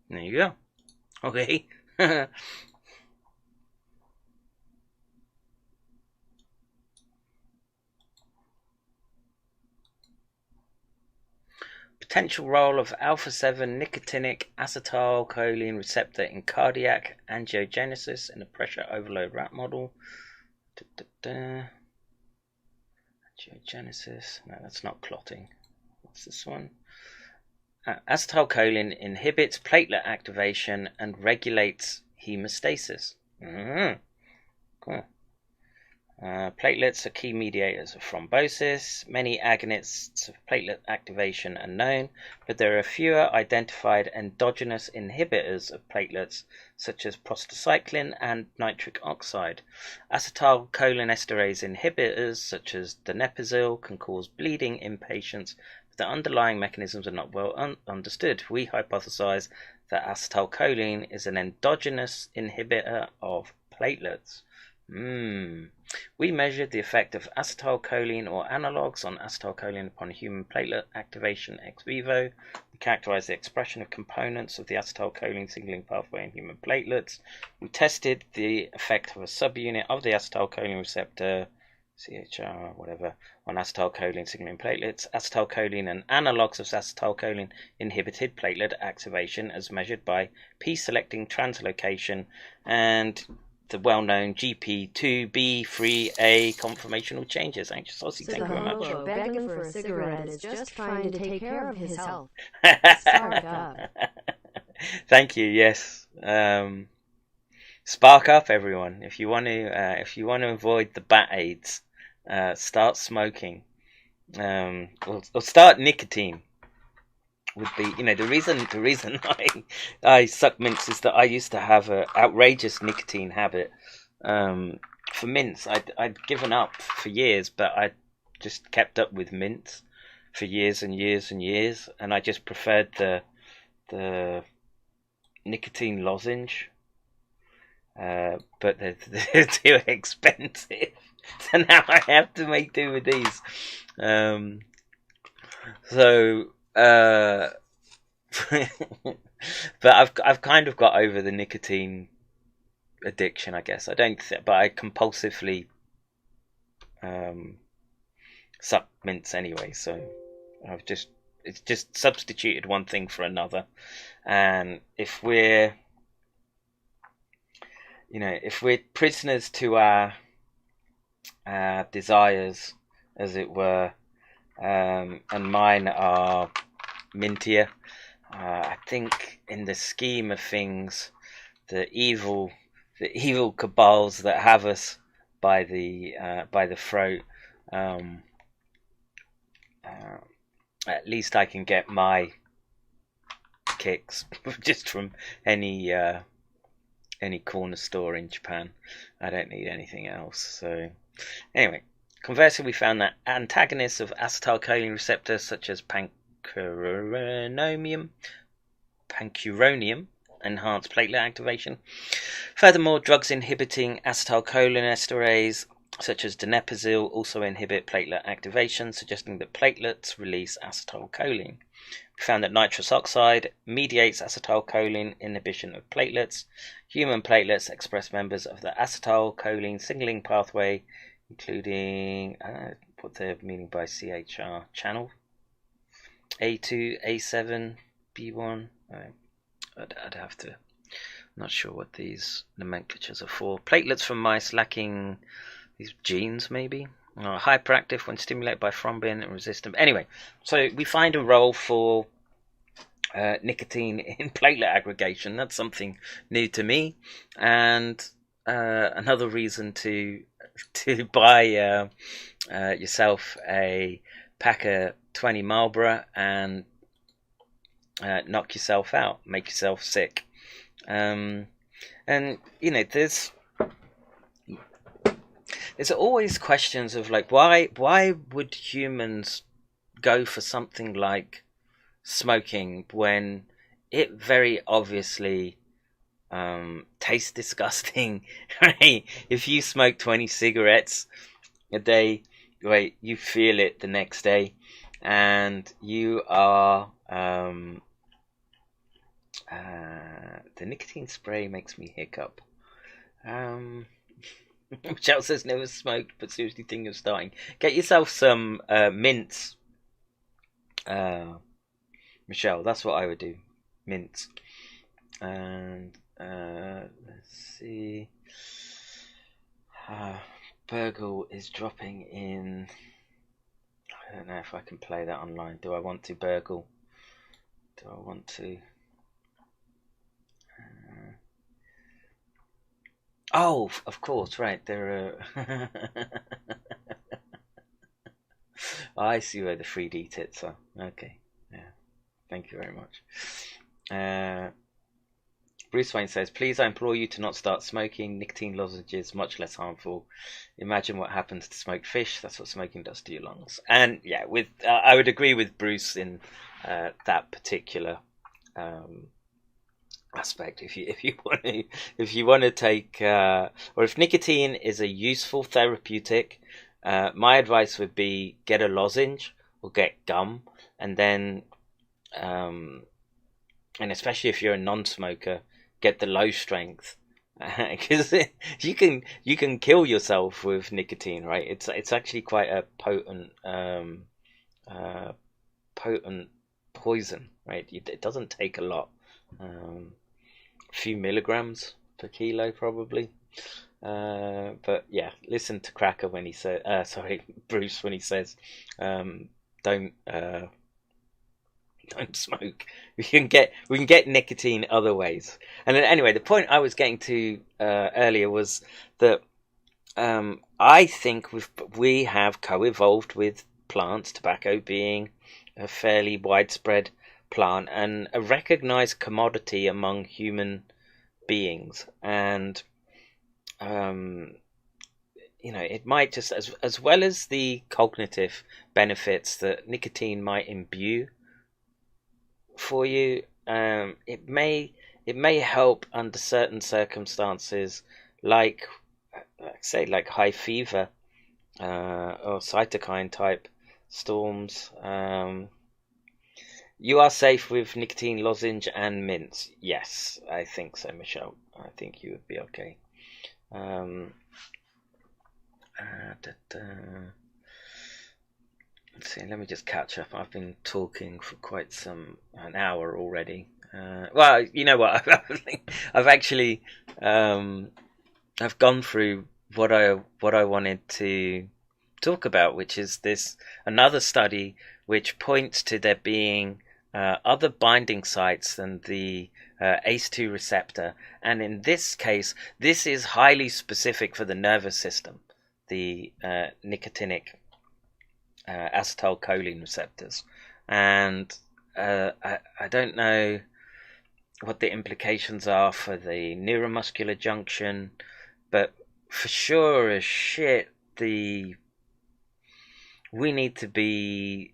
There you go. Okay. Potential role of alpha-7 nicotinic acetylcholine receptor in cardiac angiogenesis in a pressure overload rat model. Angiogenesis. No, that's not clotting. What's this one? Acetylcholine inhibits platelet activation and regulates hemostasis. Cool. Platelets are key mediators of thrombosis. Many agonists of platelet activation are known, but there are fewer identified endogenous inhibitors of platelets, such as prostacyclin and nitric oxide. Acetylcholinesterase inhibitors, such as donepezil, can cause bleeding in patients, but the underlying mechanisms are not well understood. We hypothesize that acetylcholine is an endogenous inhibitor of platelets. We measured the effect of acetylcholine or analogues on acetylcholine upon human platelet activation ex vivo. We characterized the expression of components of the acetylcholine signaling pathway in human platelets. We tested the effect of a subunit of the acetylcholine receptor, CHR, whatever, on acetylcholine signaling platelets. Acetylcholine and analogues of acetylcholine inhibited platelet activation as measured by p-selecting translocation and the well-known GP2B3A conformational changes. Anxious Aussie, thank you very much. Hobo begging for a cigarette is just trying to take care of his health. Spark up. Thank you. Yes. Spark up, everyone. If you want to avoid the bat aids, start smoking. Or start nicotine. Would be, the reason I suck mints is that I used to have an outrageous nicotine habit. For mints, I'd given up for years, but I just kept up with mints for years and years and years, and I just preferred the nicotine lozenge. But they're too expensive, so now I have to make do with these. But I've kind of got over the nicotine addiction, I guess. But I compulsively suck mints anyway. So it's just substituted one thing for another. And if we're prisoners to our desires, as it were, and mine are mintier. I think in the scheme of things, the evil cabals that have us by the throat, at least I can get my kicks just from any corner store in Japan. I don't need anything else. So anyway, conversely, we found that antagonists of acetylcholine receptors such as pancuronium enhance platelet activation. Furthermore, drugs inhibiting acetylcholinesterase such as donepezil also inhibit platelet activation, suggesting that platelets release acetylcholine. We found that nitrous oxide mediates acetylcholine inhibition of platelets. Human platelets express members of the acetylcholine signaling pathway, including what they're meaning by CHR channel. A2, A7, B1. I'd have to. I'm not sure what these nomenclatures are for. Platelets from mice lacking these genes, maybe. Hyperactive when stimulated by thrombin and resistant. Anyway, so we find a role for nicotine in platelet aggregation. That's something new to me, and another reason to buy yourself a pack of 20 Marlboro and knock yourself out, make yourself sick. And you know, there's always questions of like, why would humans go for something like smoking when it very obviously tastes disgusting, right? If you smoke 20 cigarettes a day, right, you feel it the next day, and you are the nicotine spray makes me hiccup. Michelle says never smoked, but seriously thinking of starting. Get yourself some mints. Michelle, that's what I would do. Mints. And let's see. Burgle is dropping in. I don't know if I can play that online. Do I want to, Burgle? Do I want to? Oh, of course, right. There are. I see where the 3D tits are. Okay, yeah. Thank you very much. Bruce Wayne says, please, I implore you to not start smoking. Nicotine lozenges, much less harmful. Imagine what happens to smoked fish. That's what smoking does to your lungs. And yeah, I would agree with Bruce in that particular aspect. If you want to take, or if nicotine is a useful therapeutic, my advice would be get a lozenge or get gum, and then, and especially if you're a non-smoker, get the low strength, because you can kill yourself with nicotine, right? It's actually quite a potent poison, right? It doesn't take a lot, a few milligrams per kilo probably. But yeah, listen to Cracker when he says, Bruce, when he says, don't smoke. We can get nicotine other ways. And anyway, the point I was getting to earlier was that I think we have co-evolved with plants, tobacco being a fairly widespread plant and a recognized commodity among human beings. And you know, it might just, as well as the cognitive benefits that nicotine might imbue for you, it may help under certain circumstances, like say like high fever or cytokine type storms. You are safe with nicotine lozenge and mints. Yes, I think so, Michelle. I think you would be okay. Let's see, let me just catch up. I've been talking for quite an hour already. Well, you know what? I've actually I've gone through what I wanted to talk about, which is another study which points to there being other binding sites than the ACE2 receptor, and in this case, this is highly specific for the nervous system, the nicotinic acetylcholine receptors. And I don't know what the implications are for the neuromuscular junction, but for sure as shit, we need to be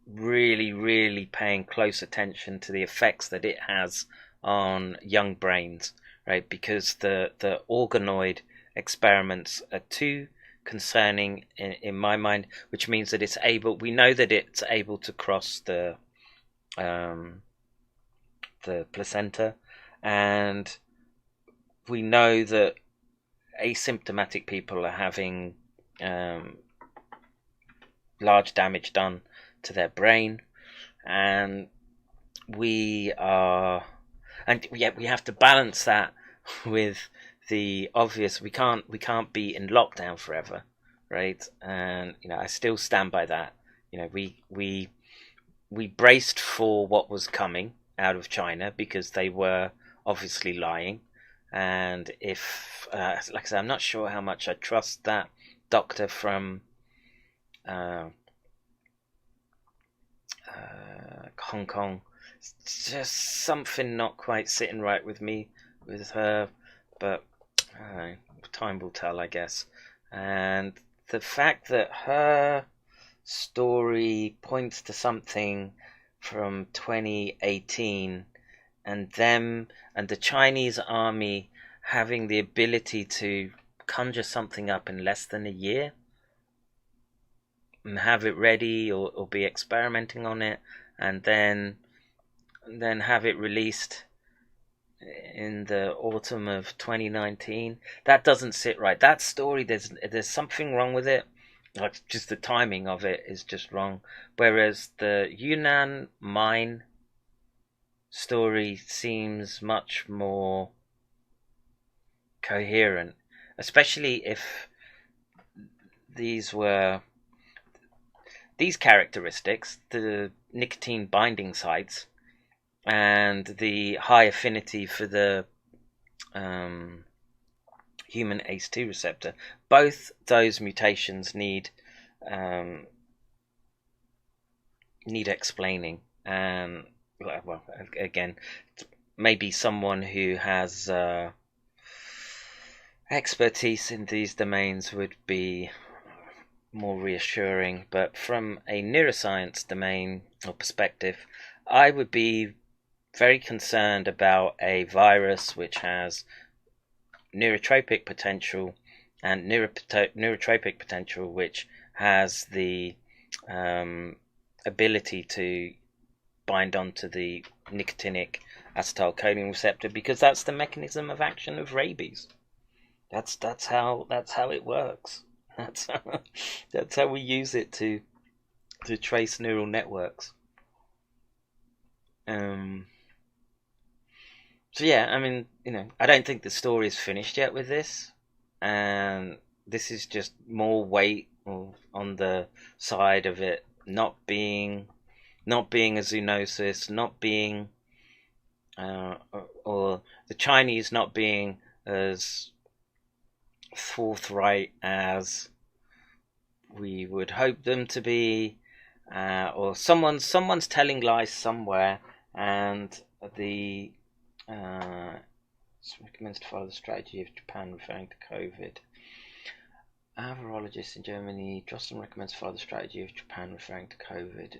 really paying close attention to the effects that it has on young brains, right? Because the organoid experiments are too concerning in my mind, which means that we know that it's able to cross the placenta, and we know that asymptomatic people are having large damage done to their brain, and we have to balance that with the obvious. We can't be in lockdown forever, right? And you know, I still stand by that. You know, we we braced for what was coming out of China because they were obviously lying. And if, like I said, I'm not sure how much I trust that doctor from Hong Kong. It's just something not quite sitting right with me with her, but time will tell, I guess. And the fact that her story points to something from 2018 and them and the Chinese army having the ability to conjure something up in less than a year and have it ready or be experimenting on it and then have it released in the autumn of 2019, that doesn't sit right. That story, there's something wrong with it. Like, just the timing of it is just wrong. Whereas the Yunnan mine story seems much more coherent, especially if these characteristics, the nicotine binding sites and the high affinity for the human ACE2 receptor, both those mutations need explaining. Well, again, maybe someone who has expertise in these domains would be more reassuring, but from a neuroscience domain or perspective, I would be very concerned about a virus which has neurotropic potential and neurotropic potential which has the ability to bind onto the nicotinic acetylcholine receptor, because that's the mechanism of action of rabies. That's how it works. That's how we use it to trace neural networks. So yeah, I mean, I don't think the story is finished yet with this, and this is just more weight on the side of it not being a zoonosis, not being or the Chinese not being as forthright as we would hope them to be, or someone's telling lies somewhere, and the recommends to follow the strategy of Japan referring to COVID. A virologist in Germany, Drosten recommends to follow the strategy of Japan referring to COVID.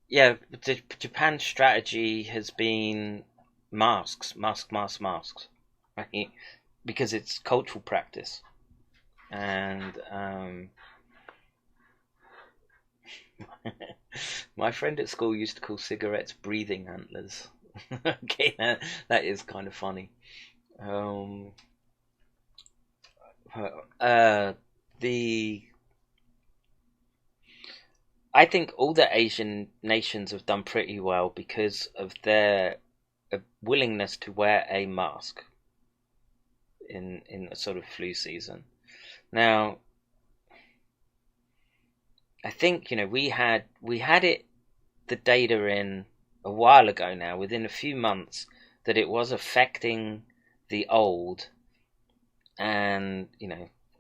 Yeah, the Japan strategy has been masks, right? Because it's cultural practice, and my friend at school used to call cigarettes breathing antlers. Okay, that is kind of funny. I think all the Asian nations have done pretty well because of their willingness to wear a mask in a sort of flu season. Now, I think we had it, the data in a while ago now, within a few months, that it was affecting the old, and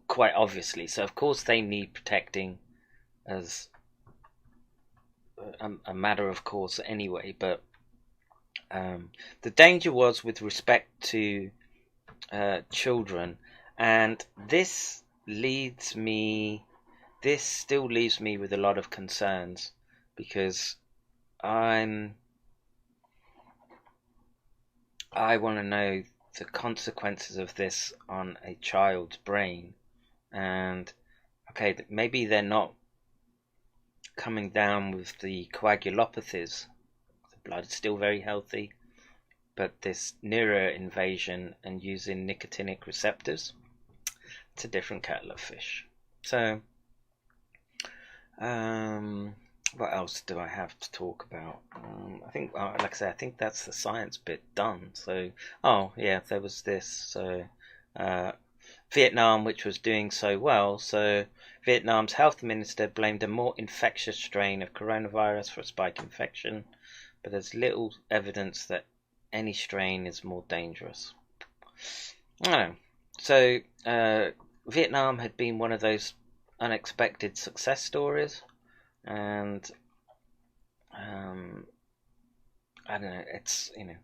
quite obviously. So of course they need protecting as a matter of course anyway. But the danger was with respect to children, and this still leaves me with a lot of concerns, because I want to know the consequences of this on a child's brain. And okay, maybe they're not coming down with the coagulopathies, the blood is still very healthy, but this neuro invasion and using nicotinic receptors, it's a different kettle of fish. So what else do I have to talk about? I think, like I said, I think that's the science bit done. So, oh yeah, there was this. So, Vietnam, which was doing so well. So Vietnam's health minister blamed a more infectious strain of coronavirus for a spike infection, but there's little evidence that any strain is more dangerous. I don't know. So Vietnam had been one of those unexpected success stories, and I don't know. It's, you know,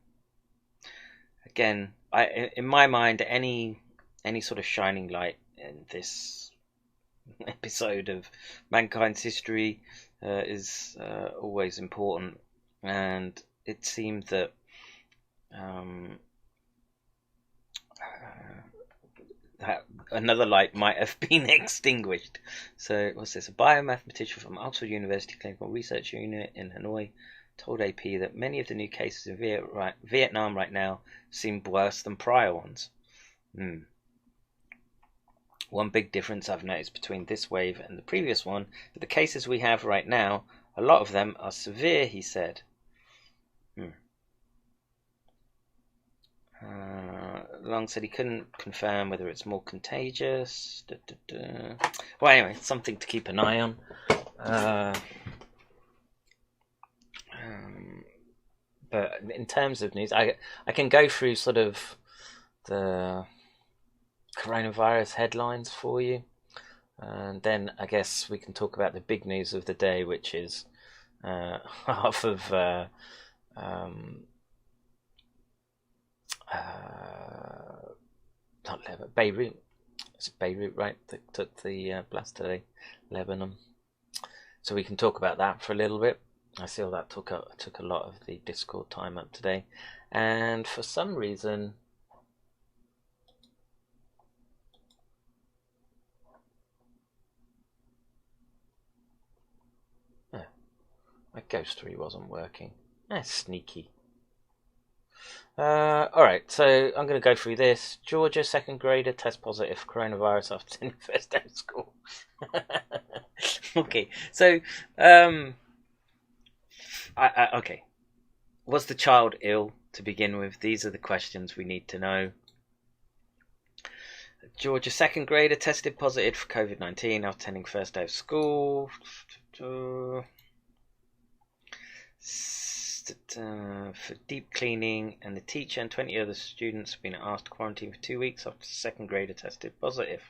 again, in my mind, any sort of shining light in this episode of mankind's history is always important, and it seemed that that another light might have been extinguished. So, what's this? A biomathematician from Oxford University Clinical Research Unit in Hanoi told AP that many of the new cases in Vietnam right now seem worse than prior ones. One big difference I've noticed between this wave and the previous one, that the cases we have right now, a lot of them are severe, he said. Long said he couldn't confirm whether it's more contagious. Well, anyway, something to keep an eye on. But in terms of news, I can go through sort of the coronavirus headlines for you, and then I guess we can talk about the big news of the day, which is half of not Lebanon, Beirut. It's Beirut, right? That took the blast today, Lebanon. So we can talk about that for a little bit. I feel that took a lot of the Discord time up today, and for some reason, my Ghost 3 wasn't working. That's sneaky. Alright, so I'm going to go through this. Georgia second grader tests positive for coronavirus after attending first day of school. Okay, so okay. Was the child ill to begin with? These are the questions we need to know. Georgia second grader tested positive for COVID-19 after attending first day of school. For deep cleaning, and the teacher and 20 other students have been asked to quarantine for 2 weeks after the second grader tested positive.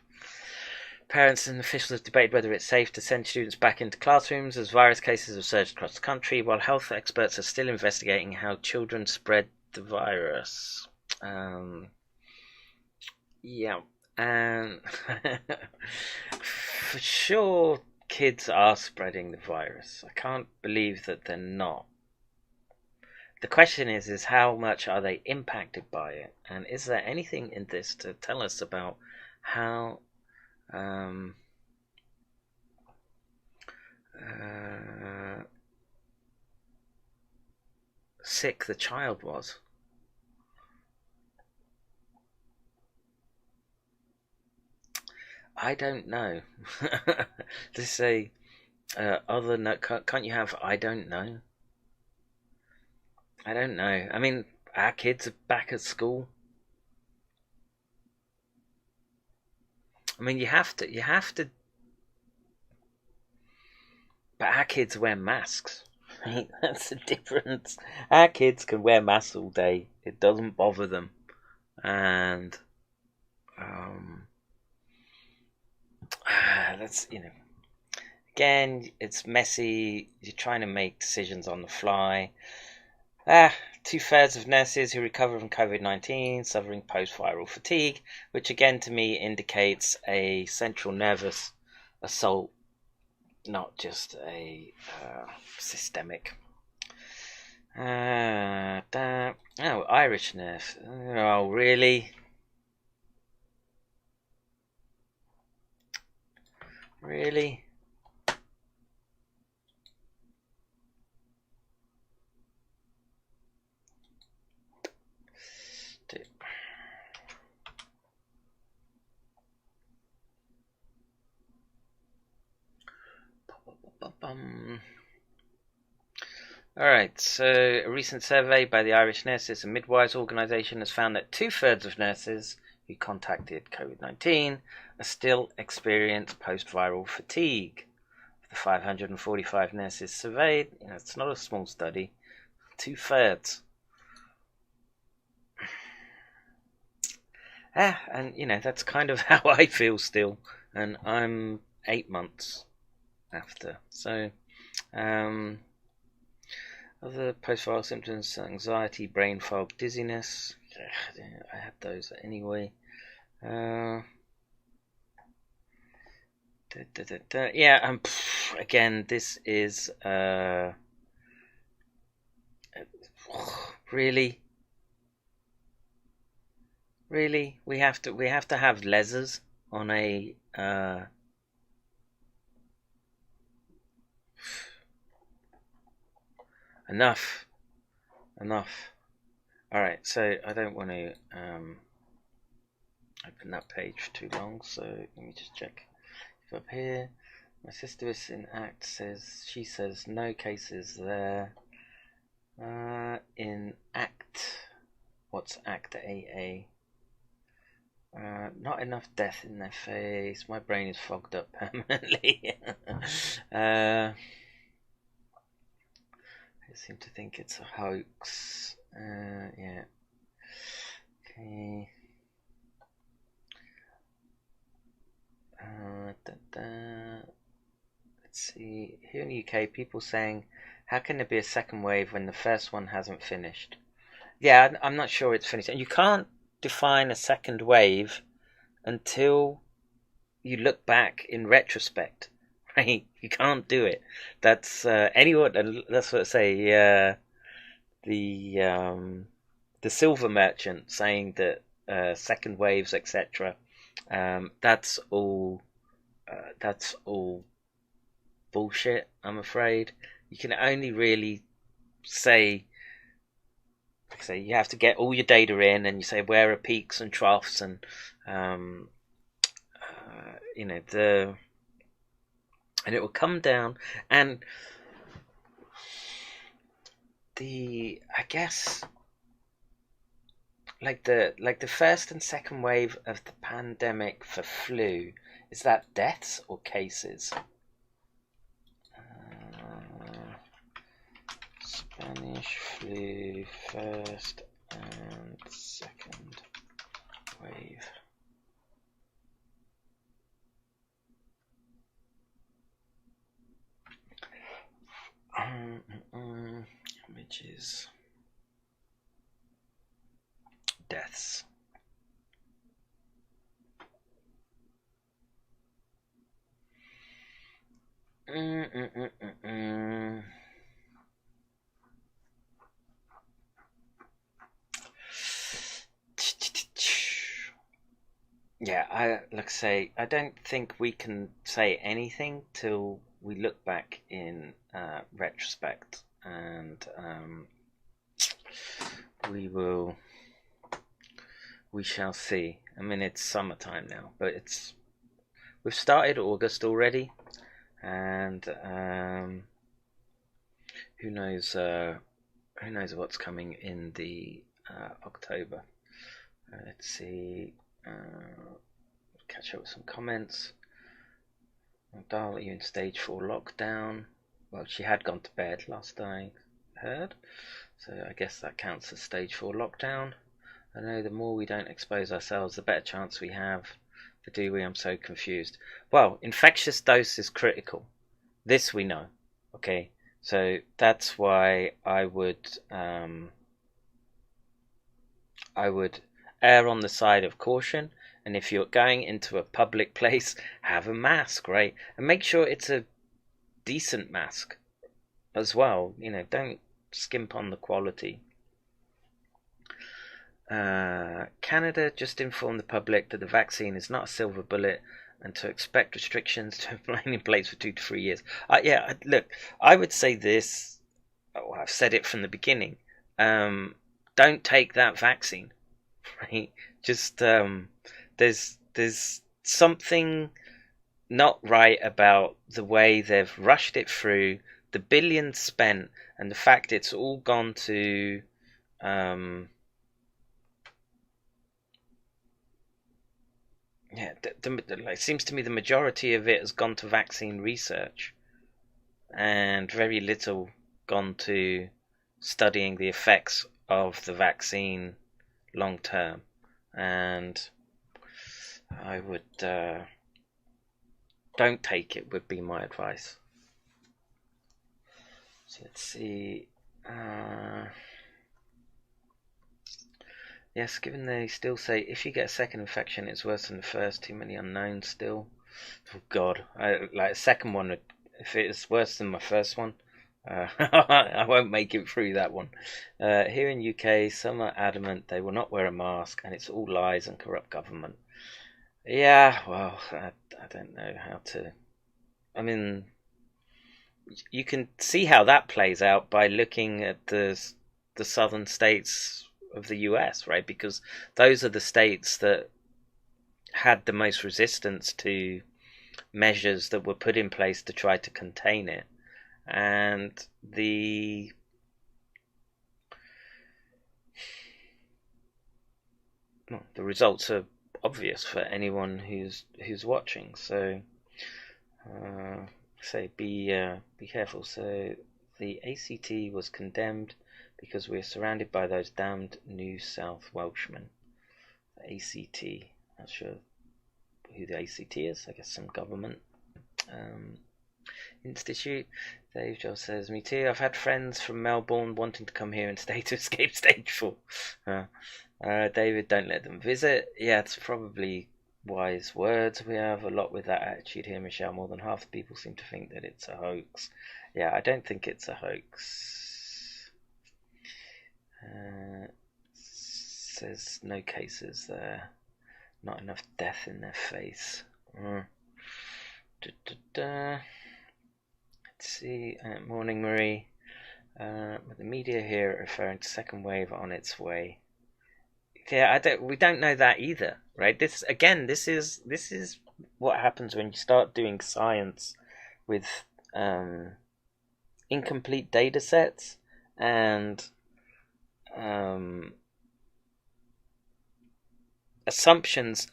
Parents and officials have debated whether it's safe to send students back into classrooms as virus cases have surged across the country, while health experts are still investigating how children spread the virus. Yeah, and for sure kids are spreading the virus. I can't believe that they're not. The question is how much are they impacted by it, and is there anything in this to tell us about how sick the child was? I don't know. They say other no, can't you have I don't know? I don't know. I mean, our kids are back at school. I mean, you have to. But our kids wear masks. Right? That's the difference. Our kids can wear masks all day. It doesn't bother them. And that's, you know, again, it's messy. You're trying to make decisions on the fly. 2/3 of nurses who recover from COVID-19 suffering post-viral fatigue, which again to me indicates a central nervous assault, not just a systemic. Irish nurse. Oh, really? Really? Alright, so a recent survey by the Irish Nurses and Midwives Organisation has found that 2/3 of nurses who contacted COVID-19 are still experience post-viral fatigue. Of the 545 nurses surveyed, it's not a small study, 2/3. And that's kind of how I feel still, and I'm 8 months after. So, other post-viral symptoms: anxiety, brain fog, dizziness. I had those anyway. Yeah, again, this is really, we have to have lasers on a enough. All right, so I don't want to open that page for too long, so let me just check. If up here, my sister is in ACT, she says no cases there. In ACT, what's ACT AA? Not enough death in their face. My brain is fogged up permanently. I seem to think it's a hoax. Yeah. Okay. Let's see. Here in the UK, people saying, how can there be a second wave when the first one hasn't finished? Yeah, I'm not sure it's finished. And you can't define a second wave until you look back in retrospect, right? You can't do it. That's anyone. That's what I say. The silver merchant saying that second waves, etc. That's all bullshit. I'm afraid you can only really say you have to get all your data in, and you say where are peaks and troughs, and and it will come down, and I guess like the first and second wave of the pandemic for flu, is that deaths or cases? Spanish flu first and second wave. Which is deaths. Yeah, I don't think we can say anything till we look back in retrospect, and we shall see. I mean, it's summertime now, but we've started August already, and who knows what's coming in the October. Let's see. Catch up with some comments. Dal, are you in stage 4 lockdown? Well, she had gone to bed last I heard, so I guess that counts as stage 4 lockdown. I know the more we don't expose ourselves, the better chance we have. But do we? I'm so confused. Well, infectious dose is critical. This we know. Okay, so that's why I would err on the side of caution. And if you're going into a public place, have a mask, right? And make sure it's a decent mask as well. Don't skimp on the quality. Canada just informed the public that the vaccine is not a silver bullet, and to expect restrictions to remain in place for 2 to 3 years. Look, I would say this. I've said it from the beginning. Don't take that vaccine, right? Just there's something not right about the way they've rushed it through, the billions spent, and the fact it's all gone to it seems to me the majority of it has gone to vaccine research, and very little gone to studying the effects of the vaccine long term. And I would don't take it would be my advice. So let's see. Yes, given they still say if you get a second infection, it's worse than the first. Too many unknowns still. Oh God, like a second one. If it's worse than my first one, I won't make it through that one. Here in UK, some are adamant they will not wear a mask, and it's all lies and corrupt government. Yeah, well, I don't know how to. I mean, you can see how that plays out by looking at the southern states of the US, right? Because those are the states that had the most resistance to measures that were put in place to try to contain it. And the results are obvious for anyone who's watching. So be careful. So the ACT was condemned because we're surrounded by those damned New South Welshmen. The ACT. Not sure who the ACT is. I guess some government institute. Dave Joel says, me too. I've had friends from Melbourne wanting to come here and stay to escape stage 4. David, don't let them visit. Yeah, it's probably wise words. We have a lot with that attitude here, Michelle. More than half the people seem to think that it's a hoax. Yeah, I don't think it's a hoax. Says no cases there. Not enough death in their face. Let's see. Morning, Marie. With the media here referring to second wave on its way. Yeah, we don't know that either, right? This is what happens when you start doing science with incomplete data sets and assumptions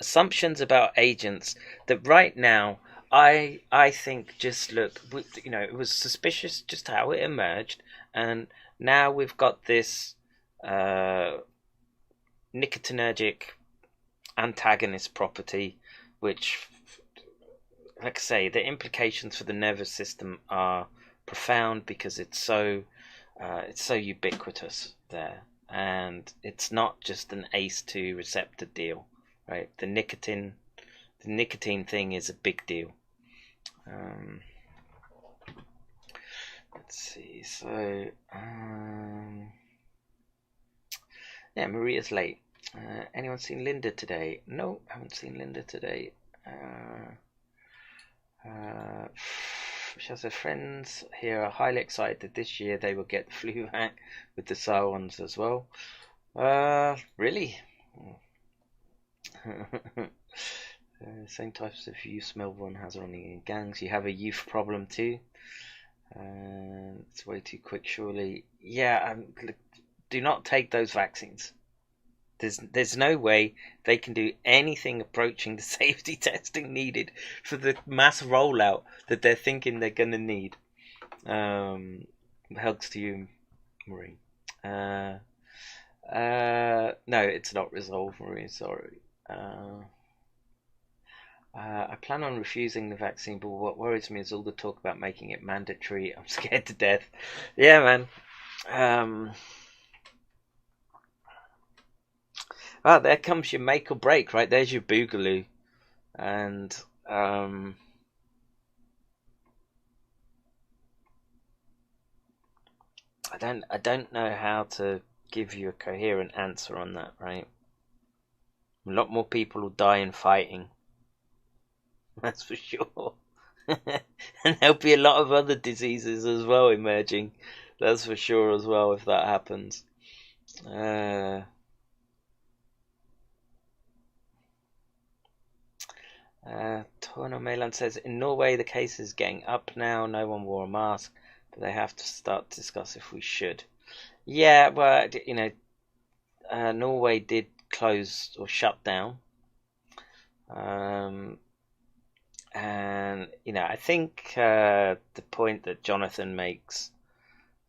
about agents that right now I think just look, it was suspicious just how it emerged, and now we've got this nicotininergic antagonist property, which, like I say, the implications for the nervous system are profound because it's so ubiquitous there, and it's not just an ACE2 receptor deal, right? The nicotine thing is a big deal. Let's see. So, yeah, Maria's late. Anyone seen Linda today? No, haven't seen Linda today. She has her friends here are highly excited that this year they will get the flu vac with the Sawans as well. Really? Same types of youth Melbourne has running in gangs. You have a youth problem too. It's way too quick, surely. Yeah, do not take those vaccines. There's no way they can do anything approaching the safety testing needed for the mass rollout that they're thinking they're going to need. Hugs to you, Marie. No, it's not resolved, Marie. Sorry. I plan on refusing the vaccine, but what worries me is all the talk about making it mandatory. I'm scared to death. Yeah, man. Well, there comes your make or break, right? There's your boogaloo. And I don't know how to give you a coherent answer on that, right? A lot more people will die in fighting. That's for sure. And there'll be a lot of other diseases as well emerging. That's for sure as well if that happens. Torno Melan says, in Norway the case is getting up now. No one wore a mask, but they have to start to discuss if we should. Yeah, well, Norway did close or shut down. And I think the point that Jonathan makes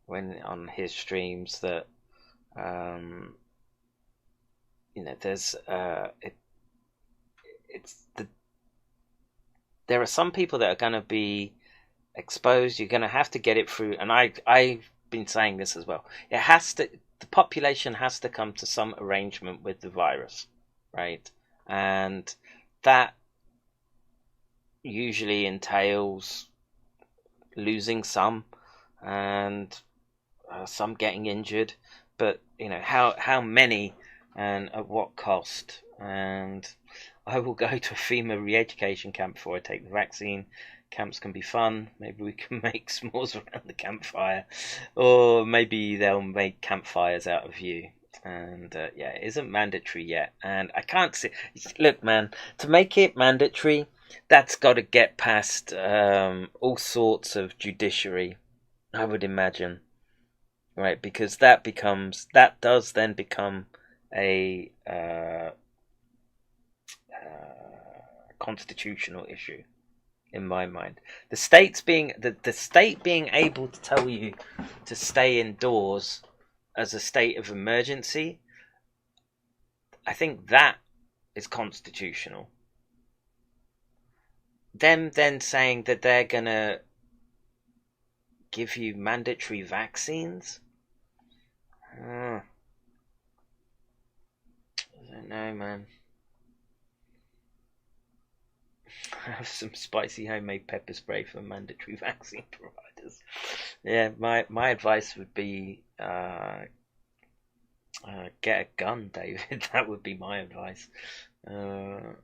when on his streams that there's there are some people that are going to be exposed. You're going to have to get it through, and I've been saying this as well. The population has to come to some arrangement with the virus, right? And that usually entails losing some, and some getting injured. But how many and at what cost? And I will go to a FEMA re-education camp before I take the vaccine. Camps can be fun. Maybe we can make s'mores around the campfire, or maybe they'll make campfires out of you. And it isn't mandatory yet. And I can't see. Look, man, to make it mandatory, that's got to get past all sorts of judiciary, I would imagine, right? Because that does then become a constitutional issue. In my mind, the state being able to tell you to stay indoors as a state of emergency, I think that is constitutional. Them then saying that they're gonna give you mandatory vaccines, I don't know, man. Have some spicy homemade pepper spray for mandatory vaccine providers. Yeah, my advice would be get a gun, David. That would be my advice. I'm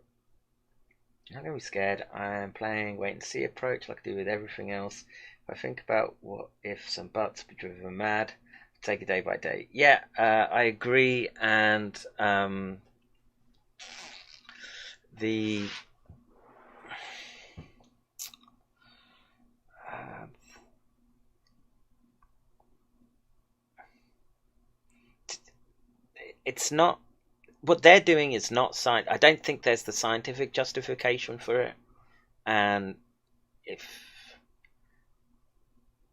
gonna be scared. I'm playing wait and see approach like I do with everything else. If I think about what if some butts be driven mad, take it day by day. Yeah, I agree, and it's not what they're doing is not science. I don't think there's the scientific justification for it, and if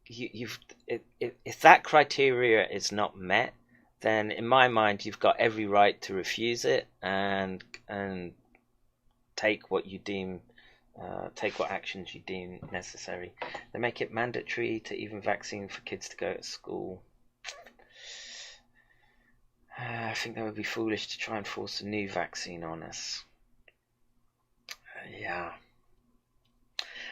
if that criteria is not met, then in my mind you've got every right to refuse it and take what you deem take what actions you deem necessary. They make it mandatory to even vaccine for kids to go to school. I think that would be foolish to try and force a new vaccine on us. Yeah.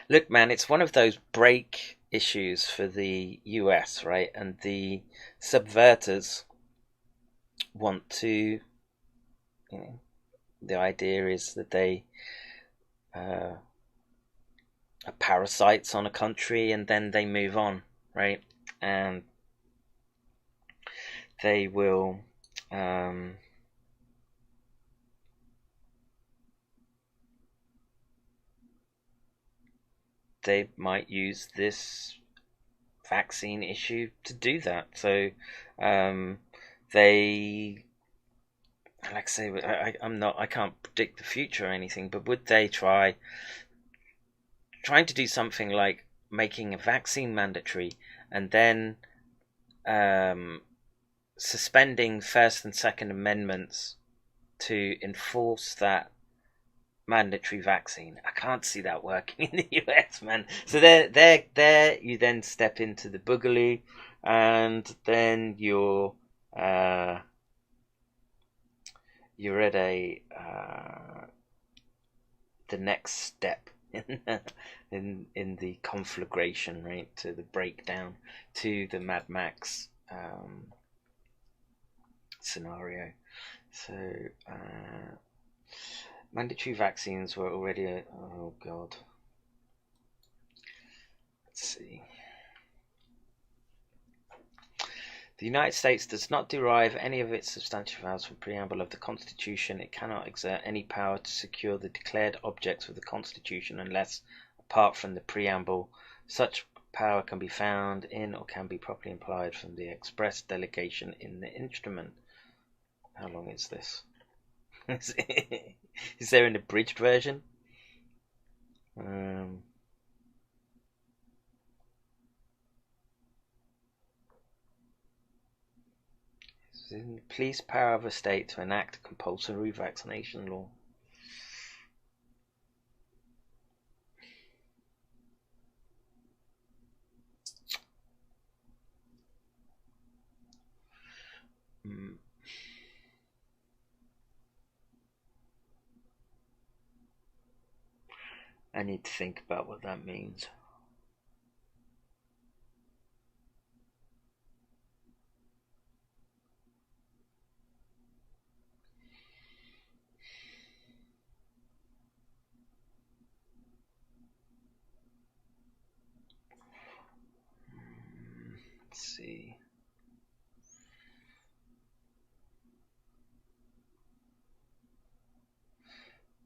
Look, man, it's one of those break issues for the US, right? And the subverters want to, the idea is that they are parasites on a country and then they move on, right? And they will they might use this vaccine issue to do that. So they, like I say, I can't predict the future or anything, but would they trying to do something like making a vaccine mandatory and then suspending First and Second Amendments to enforce that mandatory vaccine? I can't see that working in the US, man. So there you then step into the boogaloo, and then you're at the next step in the conflagration, right, to the breakdown, to the Mad Max scenario. So mandatory vaccines were already oh god. Let's see. The United States does not derive any of its substantive powers from the preamble of the Constitution. It cannot exert any power to secure the declared objects of the Constitution unless, apart from the preamble, such power can be found in or can be properly implied from the express delegation in the instrument. How long is this? Is there an abridged version? It's in the police power of a state to enact compulsory vaccination law. I need to think about what that means. Let's see.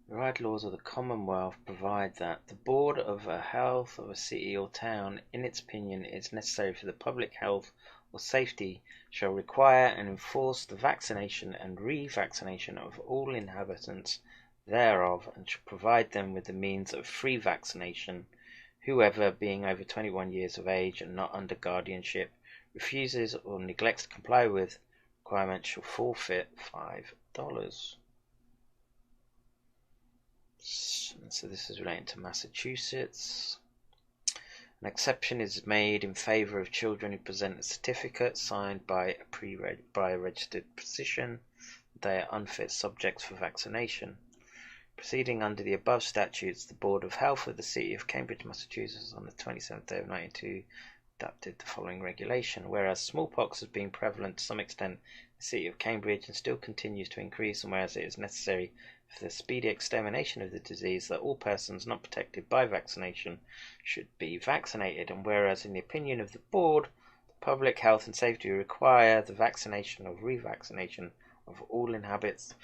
The right laws of the Commonwealth provide that the Board of Health of a city or town, in its opinion, is necessary for the public health or safety, shall require and enforce the vaccination and re-vaccination of all inhabitants thereof, and shall provide them with the means of free vaccination. Whoever, being over 21 years of age and not under guardianship, refuses or neglects to comply with requirements shall forfeit $5. So this is relating to Massachusetts. An exception is made in favour of children who present a certificate signed by a registered physician that they are unfit subjects for vaccination. Proceeding under the above statutes, the Board of Health of the City of Cambridge, Massachusetts, on the 27th day of 1992, adopted the following regulation. Whereas smallpox has been prevalent to some extent in the City of Cambridge and still continues to increase, and whereas it is necessary for the speedy extermination of the disease that all persons not protected by vaccination should be vaccinated, and whereas in the opinion of the board, public health and safety require the vaccination or revaccination of all inhabitants.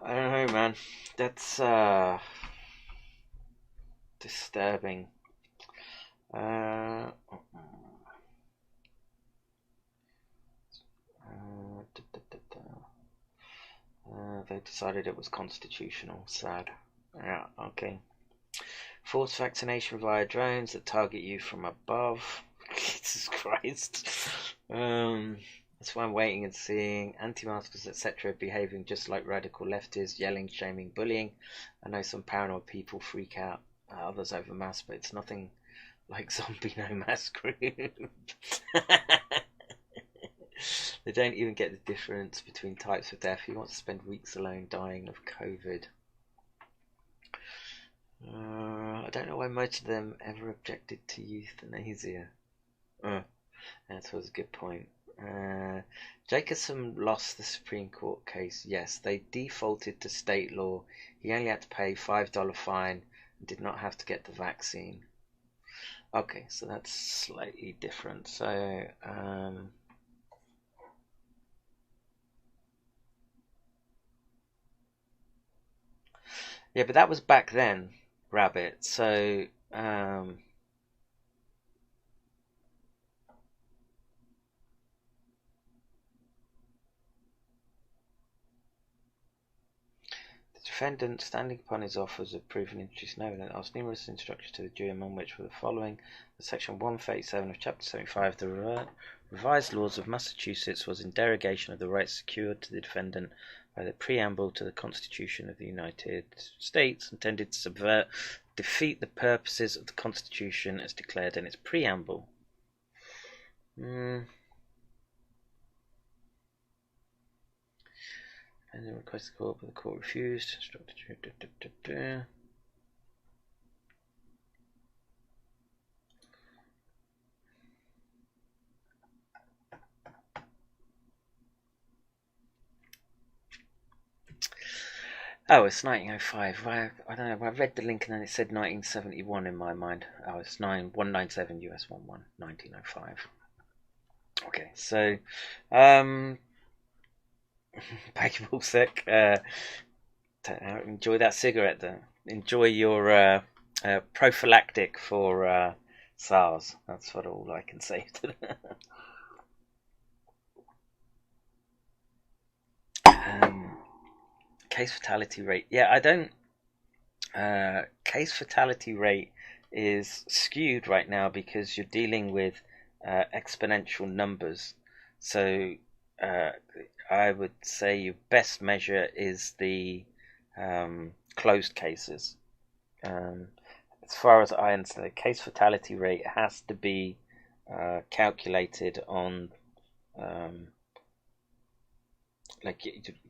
I don't know, man. That's disturbing. They decided it was constitutional. Sad. Yeah, okay. Forced vaccination via drones that target you from above. Jesus Christ. That's why I'm waiting and seeing. Anti-maskers, etc. behaving just like radical leftists, yelling, shaming, bullying. I know some paranoid people freak out at others over masks, but it's nothing like zombie no mask group. They don't even get the difference between types of death. He wants to spend weeks alone dying of COVID. I don't know why most of them ever objected to euthanasia. That was a good point. Jacobson lost the Supreme Court case. Yes, they defaulted to state law. He only had to pay $5 fine and did not have to get the vaccine. Okay, so that's slightly different. So, yeah, but that was back then, Rabbit. So, the defendant, standing upon his offers of proof and introduced no evidence, asked numerous instructions to the jury, among which were the following. The Section 137 of Chapter 75 of the revised laws of Massachusetts was in derogation of the rights secured to the defendant by the preamble to the Constitution of the United States, intended to subvert, defeat the purposes of the Constitution as declared in its preamble. And then requested the court, but the court refused. Oh, it's 1905. I don't know. I read the link and then it said 1971 in my mind. Oh, it's 197 US 11 1905. Okay, so back of all sick. Enjoy that cigarette though. Enjoy your prophylactic for SARS. That's what all I can say to that. case fatality rate. Yeah, I don't. Case fatality rate is skewed right now because you're dealing with exponential numbers. So I would say your best measure is the closed cases. As far as I understand, the case fatality rate has to be calculated on, like,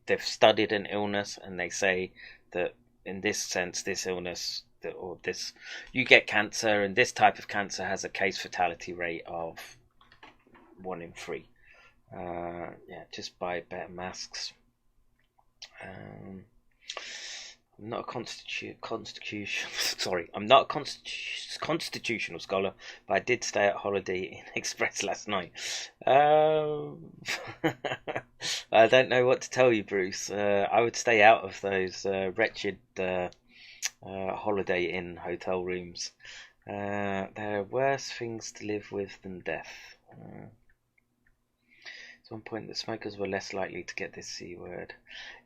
they've studied an illness and they say that in this sense, this illness or this, you get cancer, and this type of cancer has a case fatality rate of 1 in 3. Yeah, just buy better masks. I'm not a constitutional scholar, but I did stay at Holiday Inn Express last night. I don't know what to tell you, Bruce. I would stay out of those wretched Holiday Inn hotel rooms. There are worse things to live with than death. At one point, the smokers were less likely to get this C word.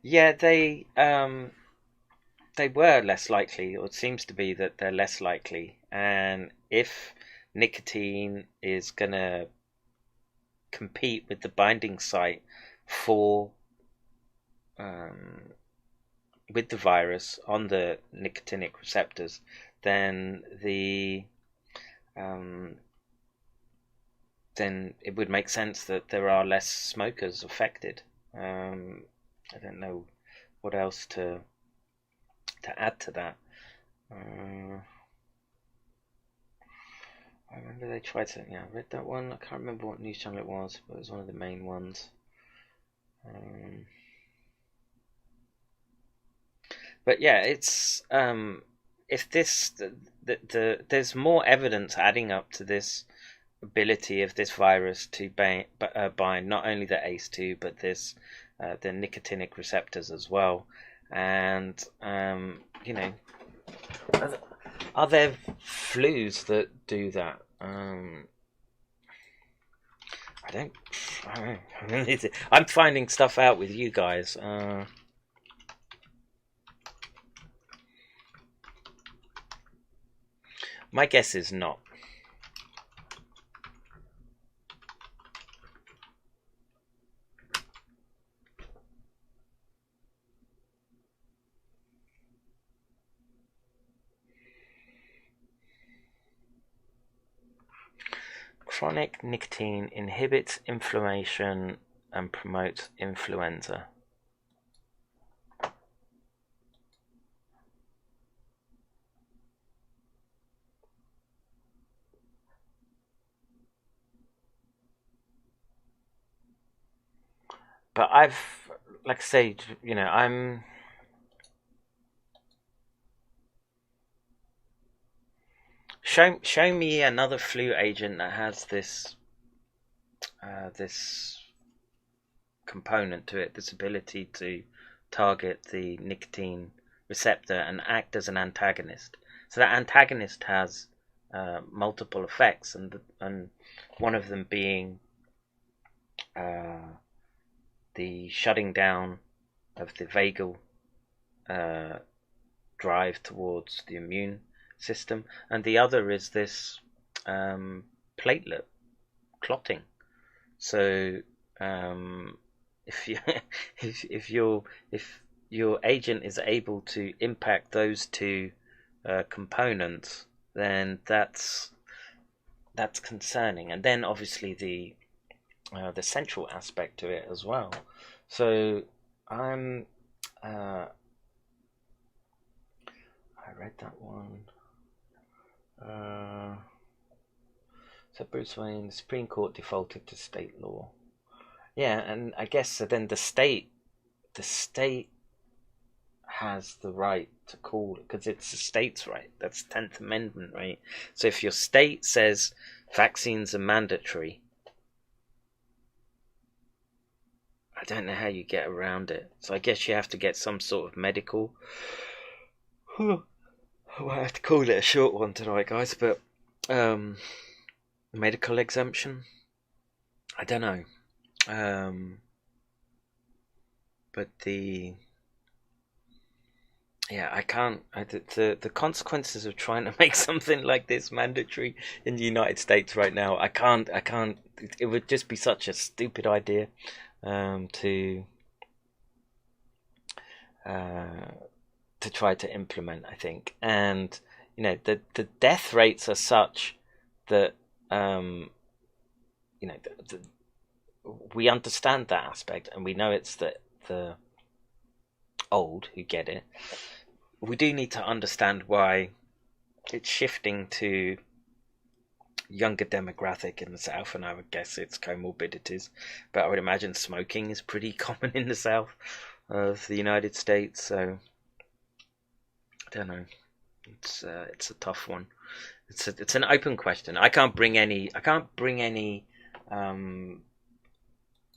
Yeah, they were less likely, or it seems to be that they're less likely. And if nicotine is going to compete with the binding site for with the virus on the nicotinic receptors, then then it would make sense that there are less smokers affected. I don't know what else to add to that. I remember they tried something. Yeah, I read that one. I can't remember what news channel it was, but it was one of the main ones. But yeah, it's if this there's more evidence adding up to this ability of this virus to bind not only the ACE2 but this the nicotinic receptors as well. And you know, are there flus that do that? I don't I'm finding stuff out with you guys. My guess is not. Chronic nicotine inhibits inflammation and promotes influenza. But I've, like I say, you know, I'm show me another flu agent that has this this component to it, this ability to target the nicotine receptor and act as an antagonist. So that antagonist has multiple effects, and one of them being the shutting down of the vagal drive towards the immune system, and the other is this platelet clotting. So if you if your agent is able to impact those two components, then that's concerning. And then obviously the central aspect to it as well. So I read that one. So Bruce Wayne, the Supreme Court defaulted to state law. Yeah, and I guess so then the state has the right to call it, because it's the state's right. That's 10th Amendment, right? So if your state says vaccines are mandatory, I don't know how you get around it. So I guess you have to get some sort of medical. I have to call it a short one tonight, guys, but medical exemption. I don't know. But the yeah, I can't. The consequences of trying to make something like this mandatory in the United States right now, I can't. It would just be such a stupid idea to try to implement, I think. And the death rates are such that we understand that aspect, and we know it's the old who get it. We do need to understand why it's shifting to younger demographic in the South, and I would guess it's comorbidities, but I would imagine smoking is pretty common in the South of the United States, so I don't know. It's a tough one. It's an open question. I can't bring any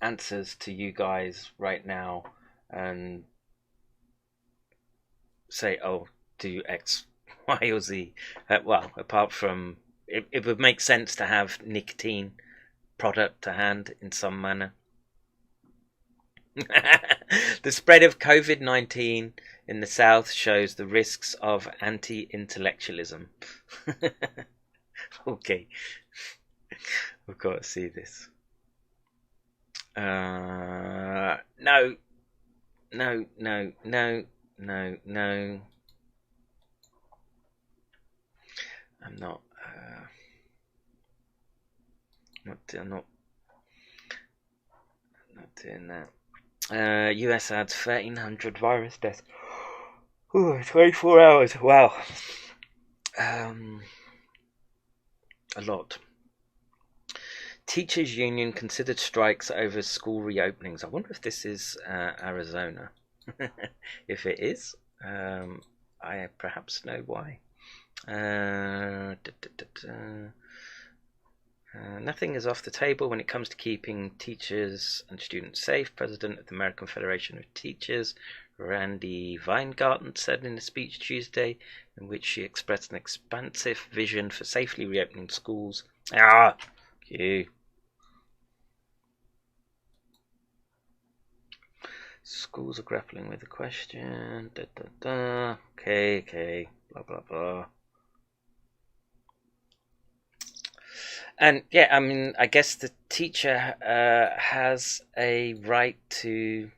answers to you guys right now and say, oh, do X, Y, or Z. Well, apart from it would make sense to have nicotine product to hand in some manner. The spread of COVID-19 in the South shows the risks of anti-intellectualism. Okay, we've got to see this. No. I'm not. I'm not doing that. US adds 1,300 virus deaths. Ooh, 24 hours. Wow. A lot. Teachers' union considered strikes over school reopenings. I wonder if this is Arizona. If it is, I perhaps know why. Nothing is off the table when it comes to keeping teachers and students safe. President of the American Federation of Teachers, Randy Weingarten, said in a speech Tuesday in which she expressed an expansive vision for safely reopening schools. You. Schools are grappling with the question. Okay. Blah, blah, blah. And yeah, I mean, I guess the teacher has a right to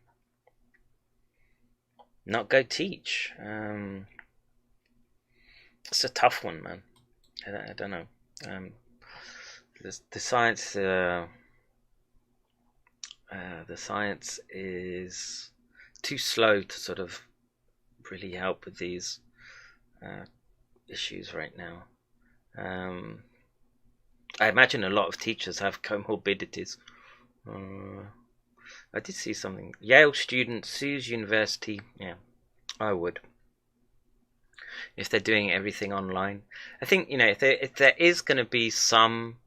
not go teach. It's a tough one, man. I don't know. The science is too slow to sort of really help with these issues right now. I imagine a lot of teachers have comorbidities. I did see something. Yale student sues university. Yeah, I would. If they're doing everything online. I think, if there is going to be some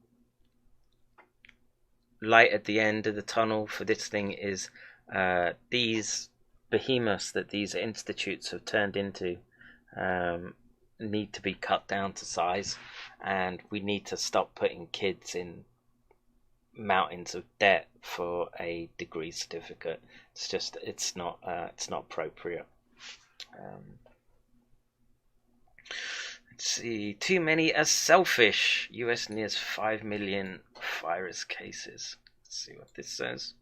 light at the end of the tunnel for this thing, is these behemoths that these institutes have turned into need to be cut down to size, and we need to stop putting kids in mountains of debt for a degree certificate. It's not appropriate. Let's see. Too many are selfish. US nears 5 million virus cases. Let's see what this says.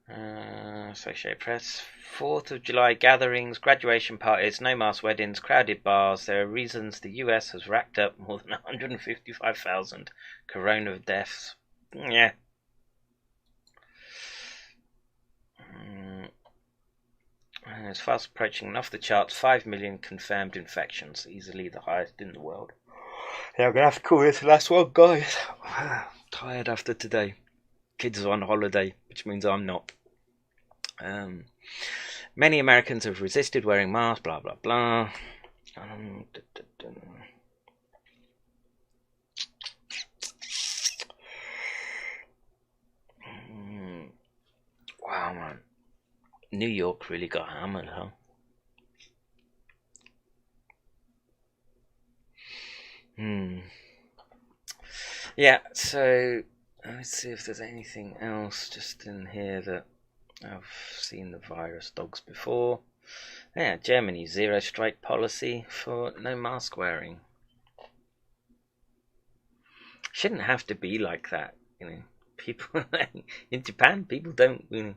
Associated Press. 4th of July gatherings, graduation parties, no mask weddings, crowded bars. There are reasons the US has racked up more than 155,000 corona deaths. Yeah. It's fast approaching and off the charts 5 million confirmed infections, easily the highest in the world. Yeah, I'm going to have to call this the last one, guys. Tired after today. Kids are on holiday, which means I'm not. Many Americans have resisted wearing masks, blah, blah, blah. Wow, man. New York really got hammered, huh? Yeah, so let's see if there's anything else just in here that I've seen the virus dogs before. Yeah, Germany, zero strike policy for no mask wearing. Shouldn't have to be like that, you know. People in Japan, people don't, you know,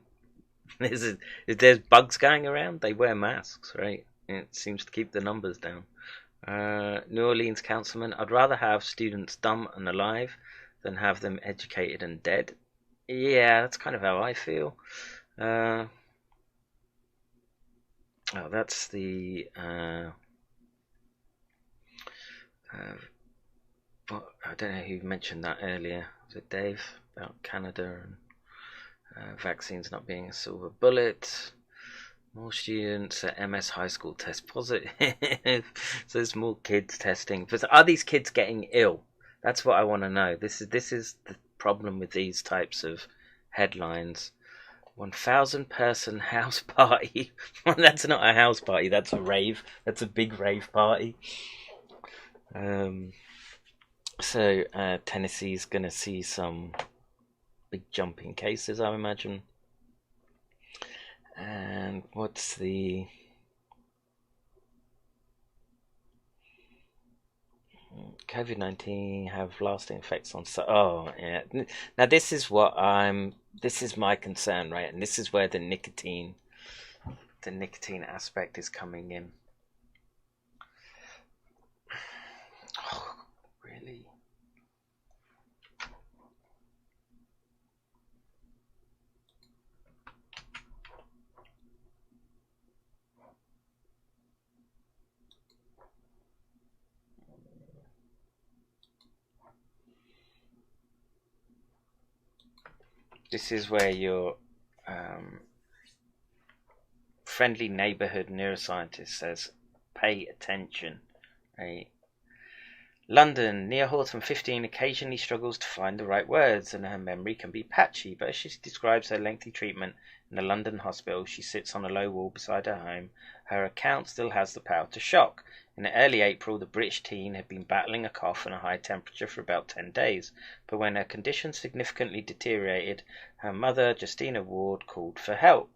if there's bugs going around, they wear masks, right? It seems to keep the numbers down. New Orleans councilman, I'd rather have students dumb and alive than have them educated and dead. Yeah, that's kind of how I feel. Oh, that's the I don't know who mentioned that earlier. Was it Dave about Canada and vaccines not being a silver bullet? More students at MS high school test positive. So there's more kids testing. But are these kids getting ill? That's what I want to know. This is the problem with these types of headlines. 1,000 person house party. Well, that's not a house party. That's a rave. That's a big rave party. So Tennessee's going to see some big jump in cases, I imagine. And what's the COVID-19 have lasting effects on? Oh, yeah. Now this is my concern, right? And this is where the nicotine aspect is coming in. Oh, really? This is where your friendly neighborhood neuroscientist says, pay attention, right? London, Nia Horton, 15, occasionally struggles to find the right words and her memory can be patchy, but as she describes her lengthy treatment in a London hospital, she sits on a low wall beside her home. Her account still has the power to shock. In early April, the British teen had been battling a cough and a high temperature for about 10 days, but when her condition significantly deteriorated, her mother, Justina Ward, called for help.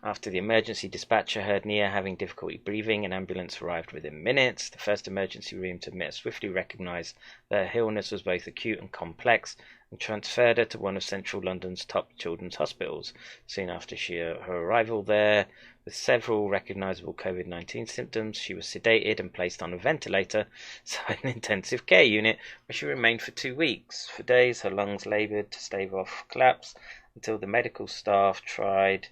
After the emergency dispatcher heard Nia having difficulty breathing, an ambulance arrived within minutes. The first emergency room to admit her swiftly recognised that her illness was both acute and complex and transferred her to one of central London's top children's hospitals. Soon after her arrival there, with several recognisable COVID-19 symptoms, she was sedated and placed on a ventilator, so an intensive care unit, where she remained for 2 weeks. For days, her lungs laboured to stave off collapse until the medical staff tried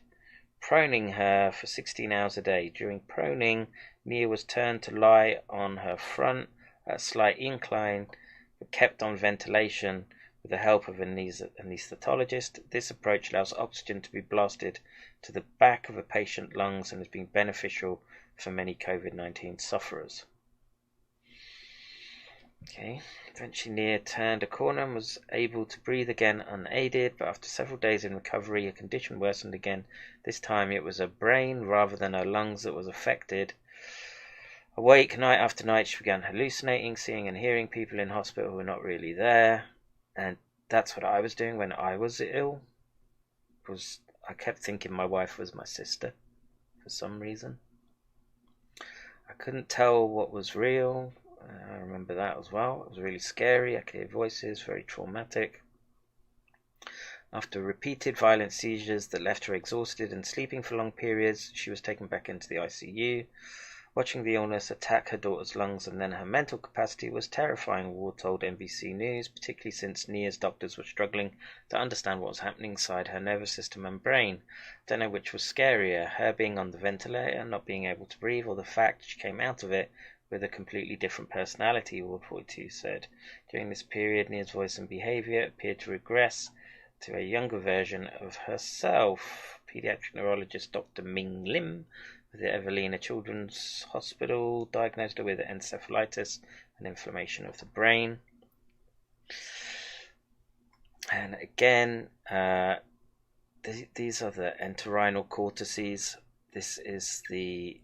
proning her for 16 hours a day. During proning, Nia was turned to lie on her front at a slight incline, but kept on ventilation with the help of an anaesthetologist. This approach allows oxygen to be blasted to the back of a patient's lungs and has been beneficial for many COVID-19 sufferers. Okay. Eventually Nia turned a corner and was able to breathe again unaided, but after several days in recovery, her condition worsened again. This time it was her brain rather than her lungs that was affected. Awake night after night, she began hallucinating, seeing and hearing people in hospital who were not really there. And that's what I was doing when I was ill. I kept thinking my wife was my sister for some reason. I couldn't tell what was real. I remember that as well. It was really scary. I could hear voices, very traumatic. After repeated violent seizures that left her exhausted and sleeping for long periods, she was taken back into the ICU. Watching the illness attack her daughter's lungs and then her mental capacity was terrifying, Ward told NBC News, particularly since Nia's doctors were struggling to understand what was happening inside her nervous system and brain. Don't know which was scarier, her being on the ventilator, not being able to breathe, or the fact she came out of it with a completely different personality, Ward 42 said. During this period, Nia's voice and behaviour appeared to regress to a younger version of herself. Pediatric neurologist Dr. Ming Lim with the Evelina Children's Hospital diagnosed her with encephalitis and inflammation of the brain. And again, these are the entorhinal cortices. This is the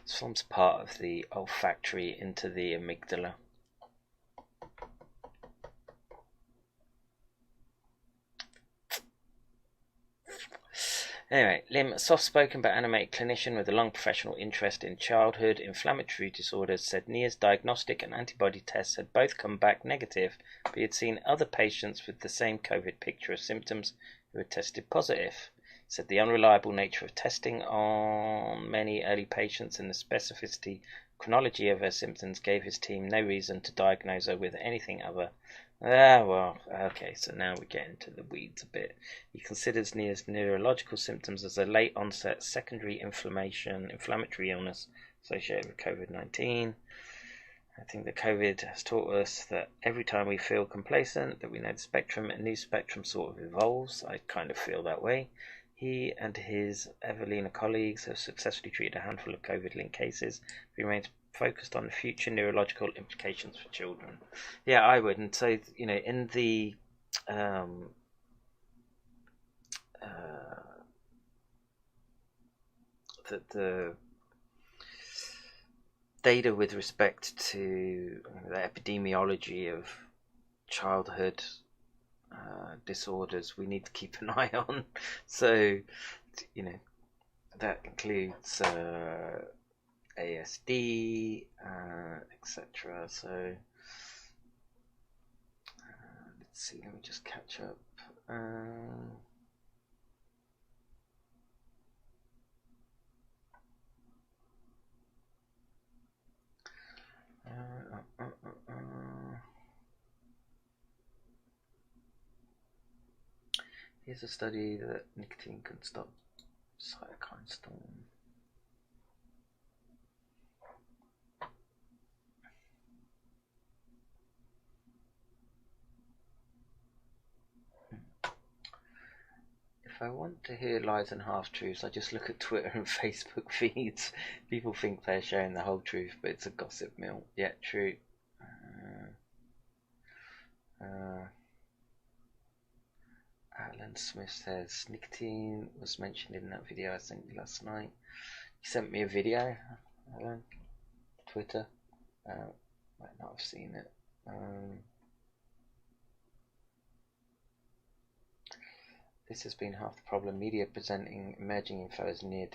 this forms part of the olfactory into the amygdala. Anyway, Lim, a soft-spoken but animated clinician with a long professional interest in childhood inflammatory disorders, said Nia's diagnostic and antibody tests had both come back negative, but he had seen other patients with the same COVID picture of symptoms who had tested positive. He said the unreliable nature of testing on many early patients and the specificity chronology of her symptoms gave his team no reason to diagnose her with anything other. Okay, so now we get into the weeds a bit. He considers Nia's neurological symptoms as a late onset secondary inflammatory illness associated with COVID-19. I think that COVID has taught us that every time we feel complacent, that we know the spectrum, a new spectrum sort of evolves. I kind of feel that way. He and his Evelina colleagues have successfully treated a handful of COVID-linked cases. He remains focused on the future neurological implications for children. Yeah, I would. And so, in the the data with respect to the epidemiology of childhood disorders, we need to keep an eye on. So, that includes ASD, etc. So, let's see, let me just catch up. Here's a study that nicotine can stop cytokine storm. If I want to hear lies and half-truths, I just look at Twitter and Facebook feeds. People think they're sharing the whole truth, but it's a gossip mill. Yeah, true. Alan Smith says, nicotine was mentioned in that video I sent you last night. You sent me a video, Alan. Twitter. Might not have seen it. This has been half the problem. Media presenting emerging info as near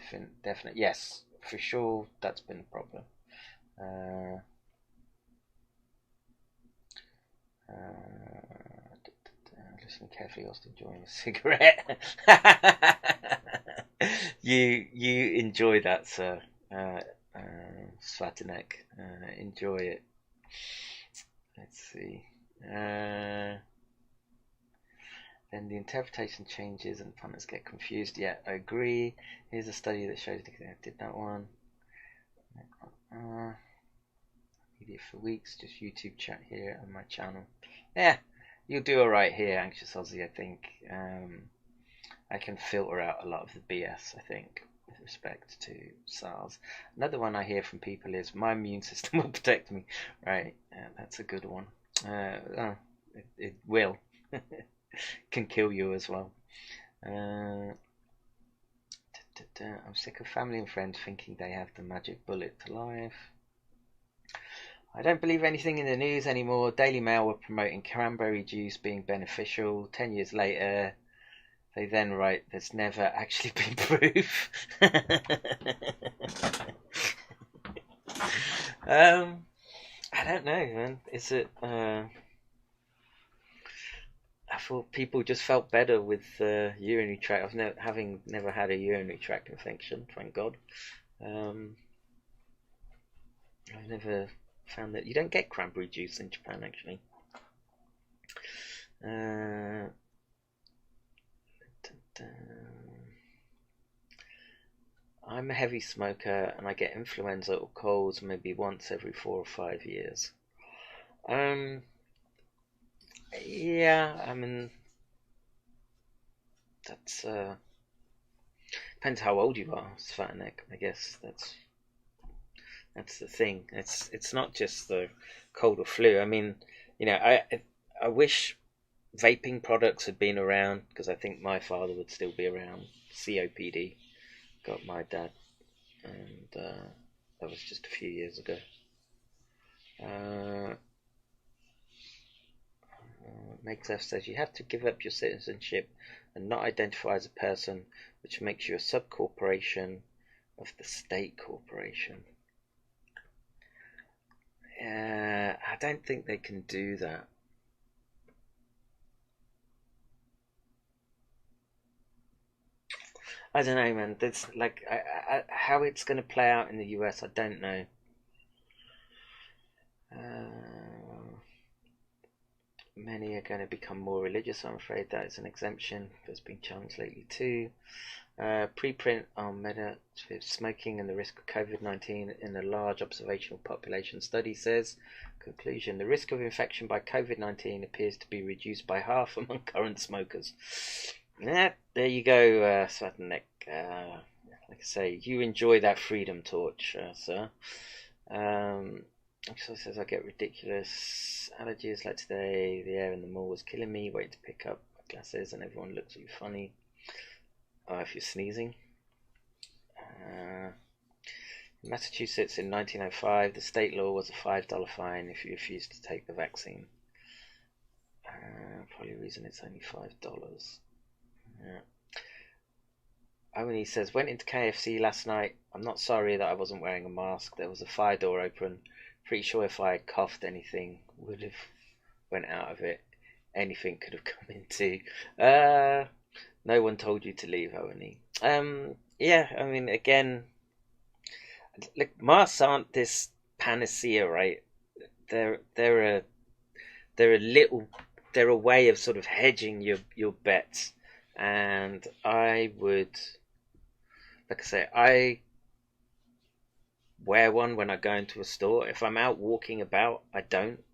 definite. Yes, for sure, that's been the problem. Listen carefully whilst enjoying a cigarette. You enjoy that, sir. Svatinek. Enjoy it. Let's see. Then the interpretation changes and punters get confused. Yeah, I agree. Here's a study that shows I did that one. Media for weeks, just YouTube chat here on my channel. Yeah, you'll do alright here, Anxious Aussie, I think. I can filter out a lot of the BS, I think, with respect to SARS. Another one I hear from people is, my immune system will protect me. Right, that's a good one. It will. Can kill you as well. I'm sick of family and friends thinking they have the magic bullet to life. I don't believe anything in the news anymore. Daily Mail were promoting cranberry juice being beneficial. 10 years later, they then write, there's never actually been proof. I don't know, man. Is it... I thought people just felt better with urinary tract. Having never had a urinary tract infection, thank God. I've never found that you don't get cranberry juice in Japan, actually. I'm a heavy smoker and I get influenza or colds maybe once every 4 or 5 years. Yeah, I mean, that's depends how old you are, Svatinek. I guess that's the thing. It's not just the cold or flu. I mean, I wish vaping products had been around, because I think my father would still be around. COPD got my dad, and that was just a few years ago. Meg Left says you have to give up your citizenship and not identify as a person, which makes you a sub-corporation of the state corporation. I don't think they can do that. I don't know, man. That's like how it's going to play out in the US. I don't know. Many are going to become more religious. I'm afraid that is an exemption. There's been challenged lately too. Preprint on meta smoking and the risk of COVID-19 in a large observational population study says, conclusion, the risk of infection by COVID-19 appears to be reduced by half among current smokers. Yeah, there you go, Svatnik. Like I say, you enjoy that freedom torch, sir. So it says I get ridiculous allergies like today. The air in the mall was killing me. Waiting to pick up my glasses and everyone looks at you funny. If you're sneezing. Massachusetts in 1905, the state law was a $5 fine if you refused to take the vaccine. Probably the reason it's only $5. Yeah. He says, went into KFC last night. I'm not sorry that I wasn't wearing a mask. There was a fire door open. Pretty sure if I had coughed, anything would have went out of it. Anything could have come into. No one told you to leave, Owen. Yeah, I mean, again, look, masks aren't this panacea, right? They're a way of sort of hedging your bets. And I would, like I say, I wear one when I go into a store. If I'm out walking about, I don't.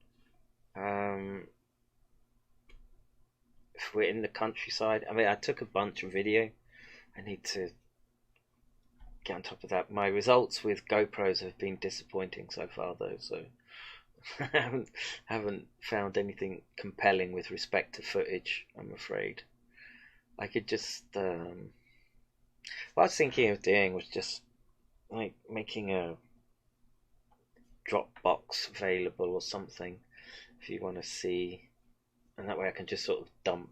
If we're in the countryside, I mean, I took a bunch of video. I need to get on top of that. My results with GoPros have been disappointing so far, though, so I haven't found anything compelling with respect to footage, I'm afraid. I could just what I was thinking of doing was just like making a Dropbox available or something if you want to see, and that way I can just sort of dump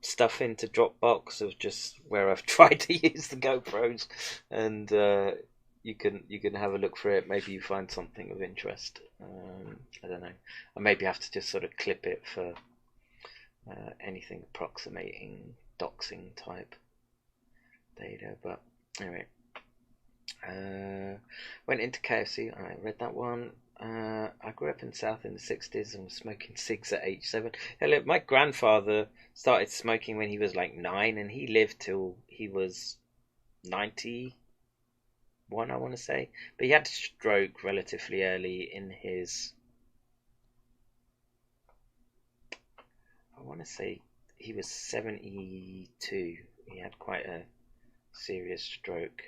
stuff into Dropbox of just where I've tried to use the GoPros, and you can have a look for it. Maybe you find something of interest. I don't know. I maybe have to just sort of clip it for anything approximating doxing type data. But anyway, went into KFC. I read that one. I grew up in the South in the 60s and was smoking cigs at age 7. Hey, look, my grandfather started smoking when he was like 9, and he lived till he was 91, I want to say. But he had a stroke relatively early in his, I want to say he was 72. He had quite a serious stroke.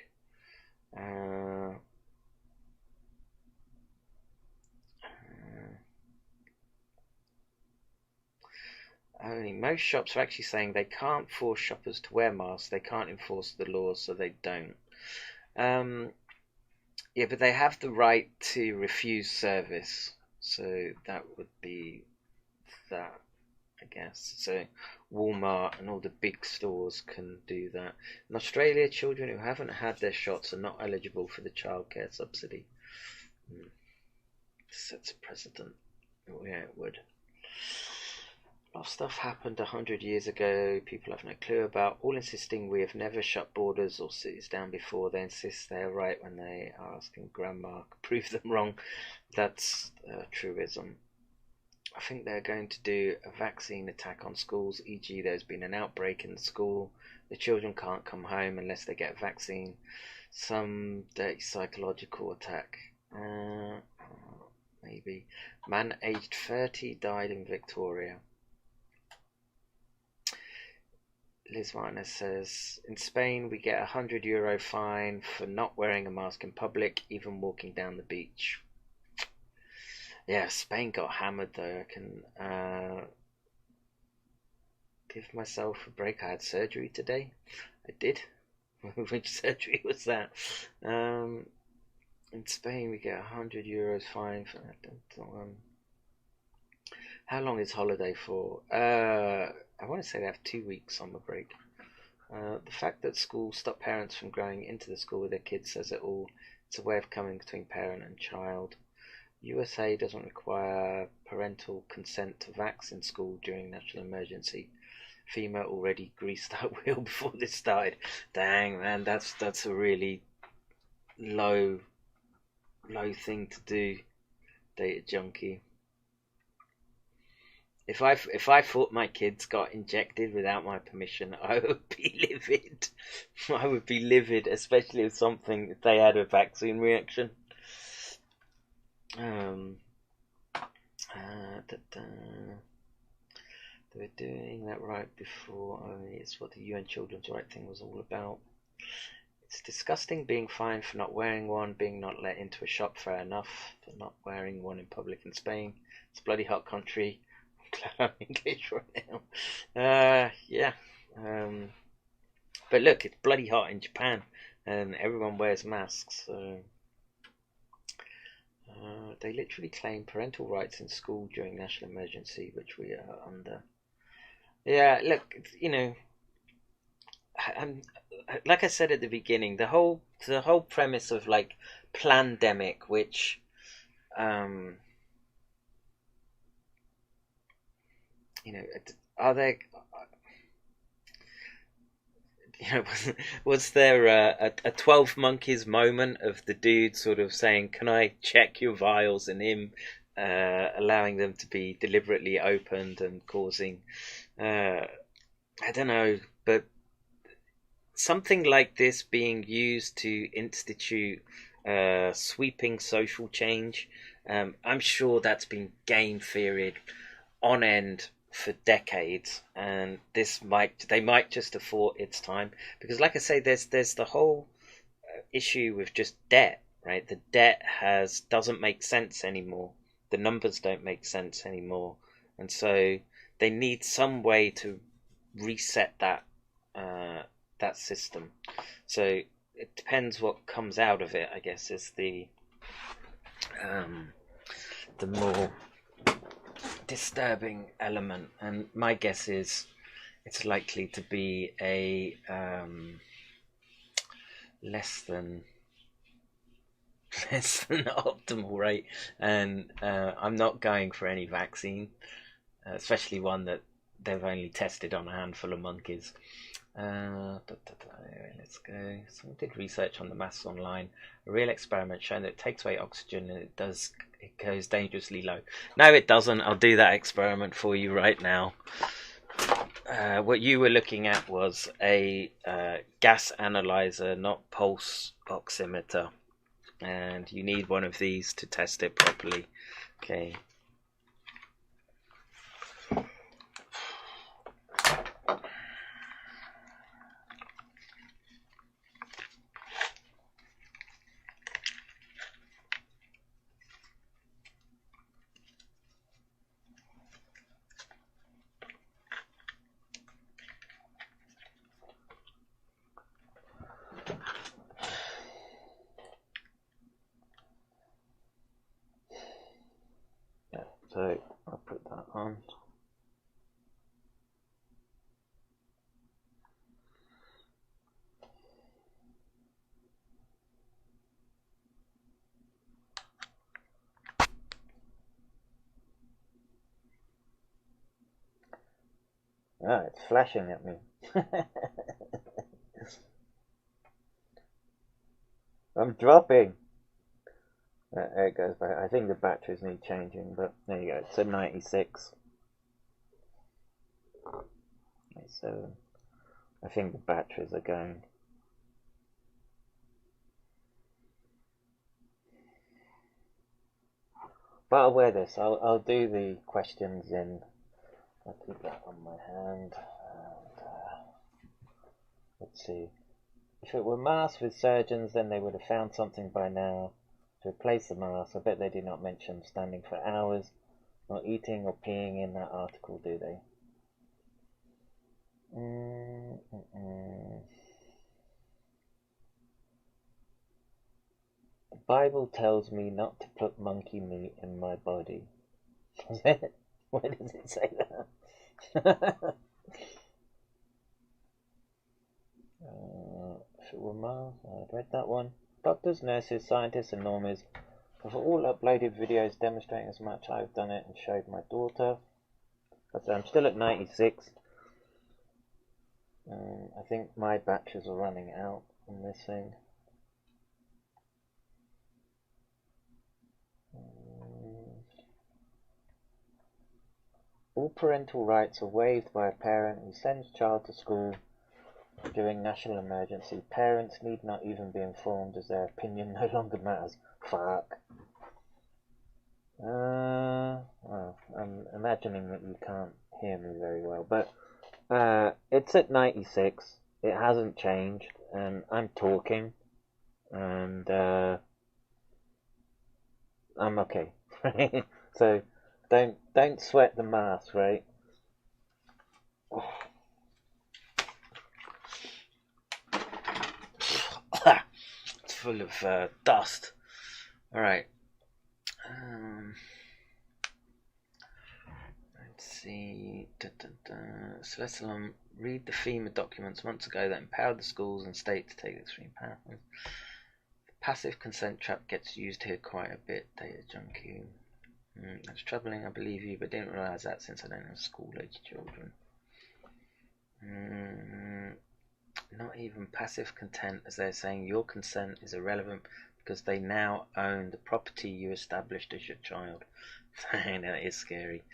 I mean, most shops are actually saying they can't force shoppers to wear masks. They can't enforce the laws, so they don't. Yeah, but they have the right to refuse service. So that would be that, I guess. So Walmart and all the big stores can do that. In Australia, children who haven't had their shots are not eligible for the childcare subsidy. Sets a precedent. Oh, yeah, it would. A lot of stuff happened 100 years ago people have no clue about, all insisting we have never shut borders or cities down before. They insist they are right when they are asking grandma to prove them wrong. That's a truism. I think they're going to do a vaccine attack on schools, e.g. there's been an outbreak in the school, the children can't come home unless they get a vaccine. Some dirty psychological attack. Maybe. Man aged 30 died in Victoria. Liz Weiner says, in Spain we get €100 fine for not wearing a mask in public, even walking down the beach. Yeah, Spain got hammered though. I can give myself a break. I had surgery today. I did. Which surgery was that? In Spain we get €100 fine for that. How long is holiday for? I want to say they have 2 weeks summer break. The fact that schools stop parents from going into the school with their kids says it all. It's a way of coming between parent and child. USA doesn't require parental consent to vax in school during national emergency. FEMA already greased that wheel before this started. Dang, man, that's a really low thing to do, data junkie. If I thought my kids got injected without my permission, I would be livid. I would be livid, especially if they had a vaccine reaction. They were doing that right before. It's what the UN Children's Right thing was all about. It's disgusting being fined for not wearing one, being not let into a shop, fair enough, for not wearing one in public in Spain. It's a bloody hot country. I'm English right now. Yeah. But look, it's bloody hot in Japan, and everyone wears masks. So they literally claim parental rights in school during national emergency, which we are under. Yeah, look, I'm like I said at the beginning, the whole premise of like plandemic, which are there, was there a 12 Monkeys moment of the dude sort of saying, can I check your vials, and him allowing them to be deliberately opened and causing I don't know, but something like this being used to institute sweeping social change, I'm sure that's been game theoried on end for decades, and they might just have thought it's time, because like I say, there's the whole issue with just debt, right? The debt doesn't make sense anymore. The numbers don't make sense anymore, and so they need some way to reset that system. So it depends what comes out of it, I guess, is the more disturbing element. And my guess is it's likely to be a less than optimal rate. And I'm not going for any vaccine, especially one that they've only tested on a handful of monkeys. Let's go. Someone did research on the masks online. A real experiment showing that it takes away oxygen and it goes dangerously low. No, it doesn't. I'll do that experiment for you right now. What you were looking at was a gas analyzer, not pulse oximeter, and you need one of these to test it properly. Okay. So I'll put that on. Ah, it's flashing at me. I'm dropping. There it goes back. I think the batteries need changing, but there you go. It's a 96. 97. I think the batteries are going. But I'll wear this. I'll do the questions in. I'll keep that on my hand. And, let's see. If it were masks with surgeons, then they would have found something by now to replace the mask. I bet they did not mention standing for hours, not eating or peeing in that article, do they? The Bible tells me not to put monkey meat in my body. Why does it say that? I've read that one. Doctors, nurses, scientists and normies have all uploaded videos demonstrating as much I've done it and showed my daughter. But I'm still at 96. I think my batches are running out on this thing. All parental rights are waived by a parent who sends child to school during national emergency. Parents need not even be informed as their opinion no longer matters. Fuck. Well, I'm imagining that you can't hear me very well, but it's at 96. It hasn't changed, and I'm talking, and I'm okay. So don't sweat the mask, right? It's full of dust. All right. Let's see. Celestalon read the FEMA documents months ago that empowered the schools and state to take extreme power. The passive consent trap gets used here quite a bit. Data junkie. That's troubling. I believe you, but didn't realise that since I don't have school-age children. Not even passive consent, as they're saying your consent is irrelevant because they now own the property you established as your child. That is scary.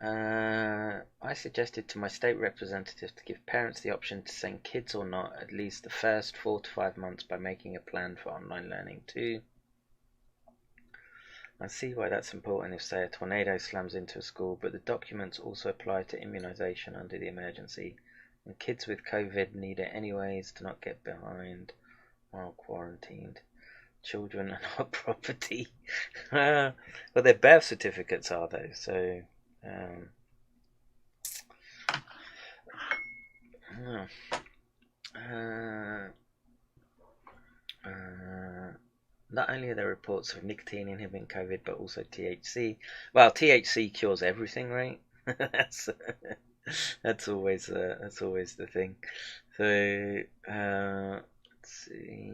I suggested to my state representative to give parents the option to send kids or not at least the first 4 to 5 months by making a plan for online learning too. I see why that's important if, say, a tornado slams into a school, but the documents also apply to immunisation under the emergency, and kids with COVID need it anyways to not get behind while quarantined. Children are not property. Well, their birth certificates are, though, so... Not only are there reports of nicotine inhibiting COVID, but also THC. Well, THC cures everything, right? that's always the thing. So let's see.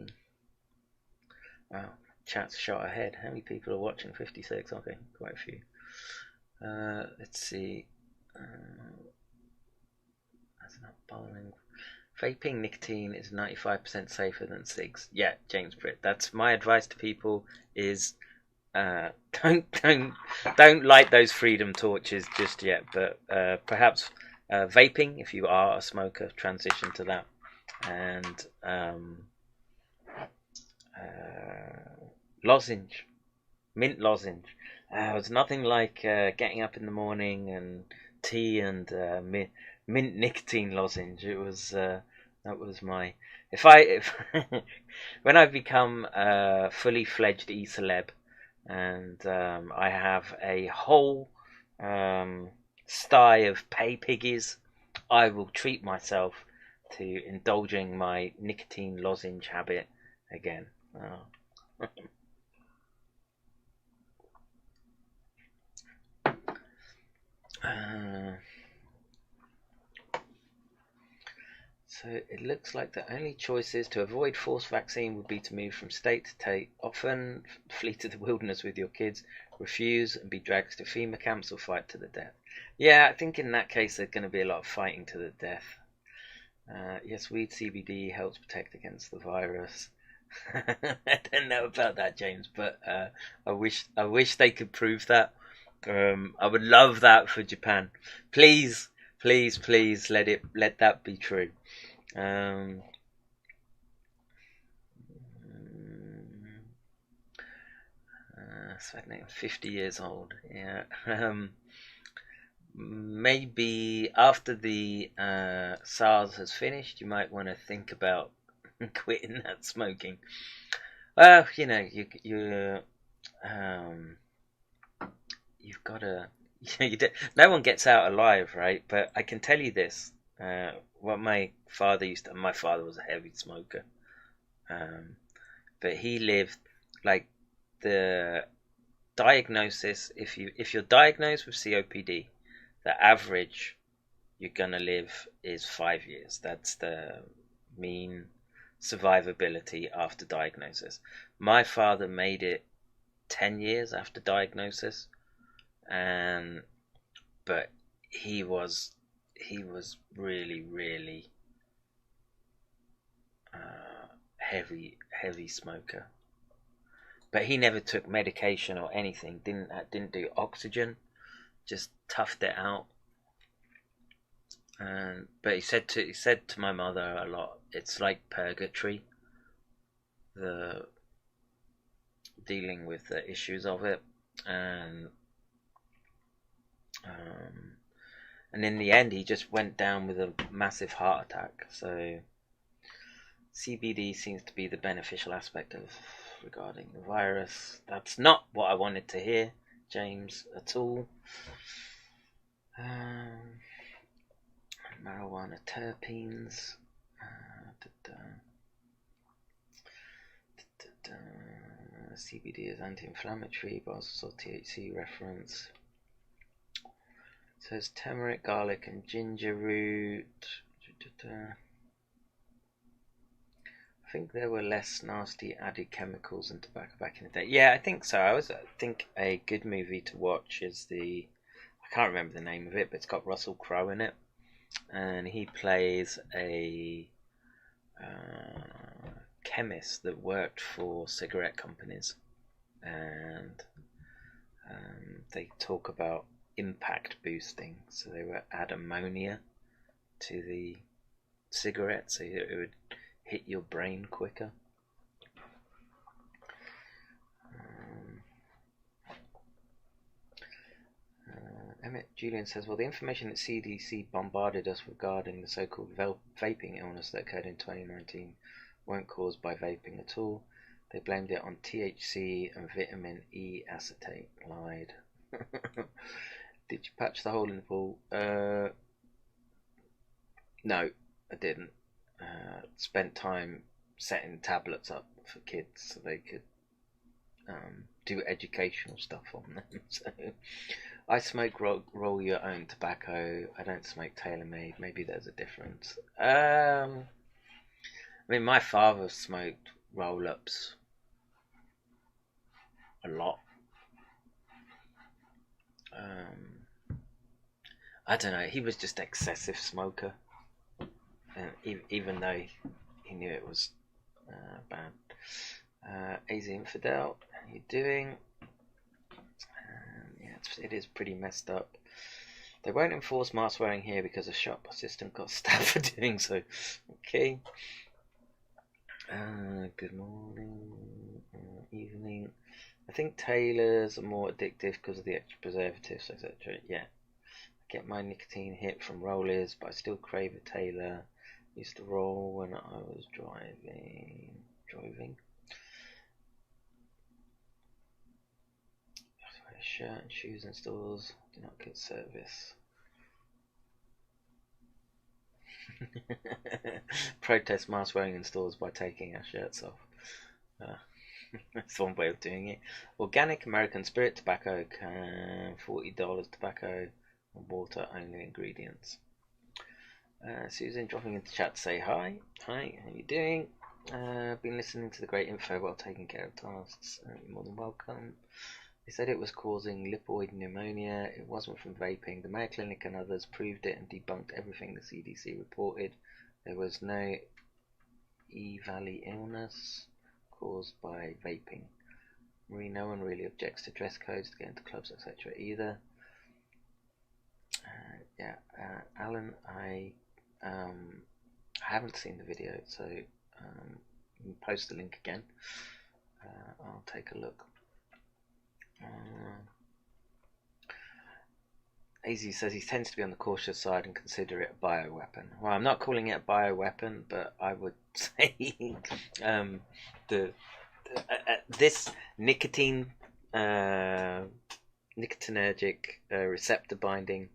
Wow, chat's shot ahead. How many people are watching? 56. Okay, quite a few. Let's see. That's not bowling. Vaping nicotine is 95% safer than cigs. Yeah, James Britt. That's my advice to people: is don't light those freedom torches just yet. But perhaps vaping, if you are a smoker, transition to that. And lozenge, mint lozenge. It's nothing like getting up in the morning and tea and mint nicotine lozenge. It was that was my if when I become fully fledged e-celeb and I have a whole sty of pay piggies, I will treat myself to indulging my nicotine lozenge habit again. So it looks like the only choices to avoid forced vaccine would be to move from state to state, often flee to the wilderness with your kids, refuse and be dragged to FEMA camps or fight to the death. Yeah, I think in that case there's going to be a lot of fighting to the death. Yes, weed CBD helps protect against the virus. I don't know about that, James, but I wish they could prove that. I would love that for Japan. Please, let that be true. 50 years old. Yeah. Maybe after the SARS has finished, you might want to think about quitting that smoking. Well, you know, you've got to. No one gets out alive, right? But I can tell you this: what my father used to. My father was a heavy smoker, but he lived like the diagnosis, if you're diagnosed with COPD, the average you're gonna live is 5 years. That's the mean survivability after diagnosis. My father made it 10 years after diagnosis, but he was really heavy smoker. But he never took medication or anything. Didn't do oxygen. Just toughed it out. But he said to my mother a lot, it's like purgatory, the dealing with the issues of it, and in the end he just went down with a massive heart attack. So CBD seems to be the beneficial aspect of regarding the virus. That's not what I wanted to hear, James, at all. Marijuana terpenes. CBD is anti-inflammatory, but also THC reference. It says turmeric, garlic, and ginger root. I think there were less nasty added chemicals in tobacco back in the day. Yeah, I think so. I think a good movie to watch is I can't remember the name of it, but it's got Russell Crowe in it, and he plays a chemist that worked for cigarette companies, and they talk about impact boosting. So they would add ammonia to the cigarette so it would hit your brain quicker. Emmett Julian says, well, the information that CDC bombarded us regarding the so-called vaping illness that occurred in 2019 weren't caused by vaping at all. They blamed it on THC and vitamin E acetate. Lied. Did you patch the hole in the pool? No, I didn't. Spent time setting tablets up for kids so they could do educational stuff on them. So I smoke roll your own tobacco. I don't smoke tailor-made. Maybe there's a difference. I mean, my father smoked roll-ups a lot. I don't know. He was just excessive smoker, even though he knew it was bad. AZ Infidel, how you doing? Yeah, it is pretty messed up. They won't enforce mask wearing here because a shop assistant got stabbed for doing so. Okay. Good morning, evening. I think Taylors are more addictive because of the extra preservatives, etc. Yeah. I get my nicotine hit from rollers, but I still crave a Taylor. Used to roll when I was driving. Shirt and shoes in stores do not get service. Protest mask wearing in stores by taking our shirts off. That's one way of doing it. Organic American spirit tobacco, $40 tobacco and water only ingredients. Susan dropping into chat to say hi. Hi, how you doing? Been listening to the great info while taking care of tasks. You're more than welcome. They said it was causing lipoid pneumonia. It wasn't from vaping. The Mayo Clinic and others proved it and debunked everything the CDC reported. There was no E-Valley illness caused by vaping. Marie, no one really objects to dress codes to get into clubs, etc. either. Alan, I haven't seen the video, so you can post the link again. I'll take a look. AZ says he tends to be on the cautious side and consider it a bioweapon. Well, I'm not calling it a bioweapon, but I would say this nicotinergic receptor binding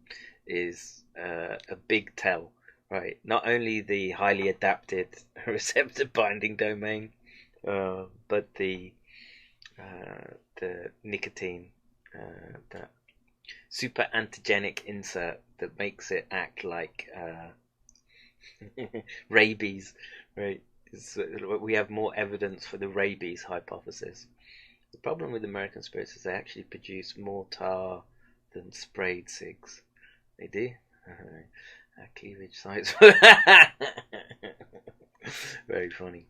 is a big tell, right? Not only the highly adapted receptor binding domain, but the nicotine That super antigenic insert that makes it act like rabies, right? We have more evidence for the rabies hypothesis. The problem with American spirits is they actually produce more tar than sprayed cigs. They do. Our cleavage sites. Very funny.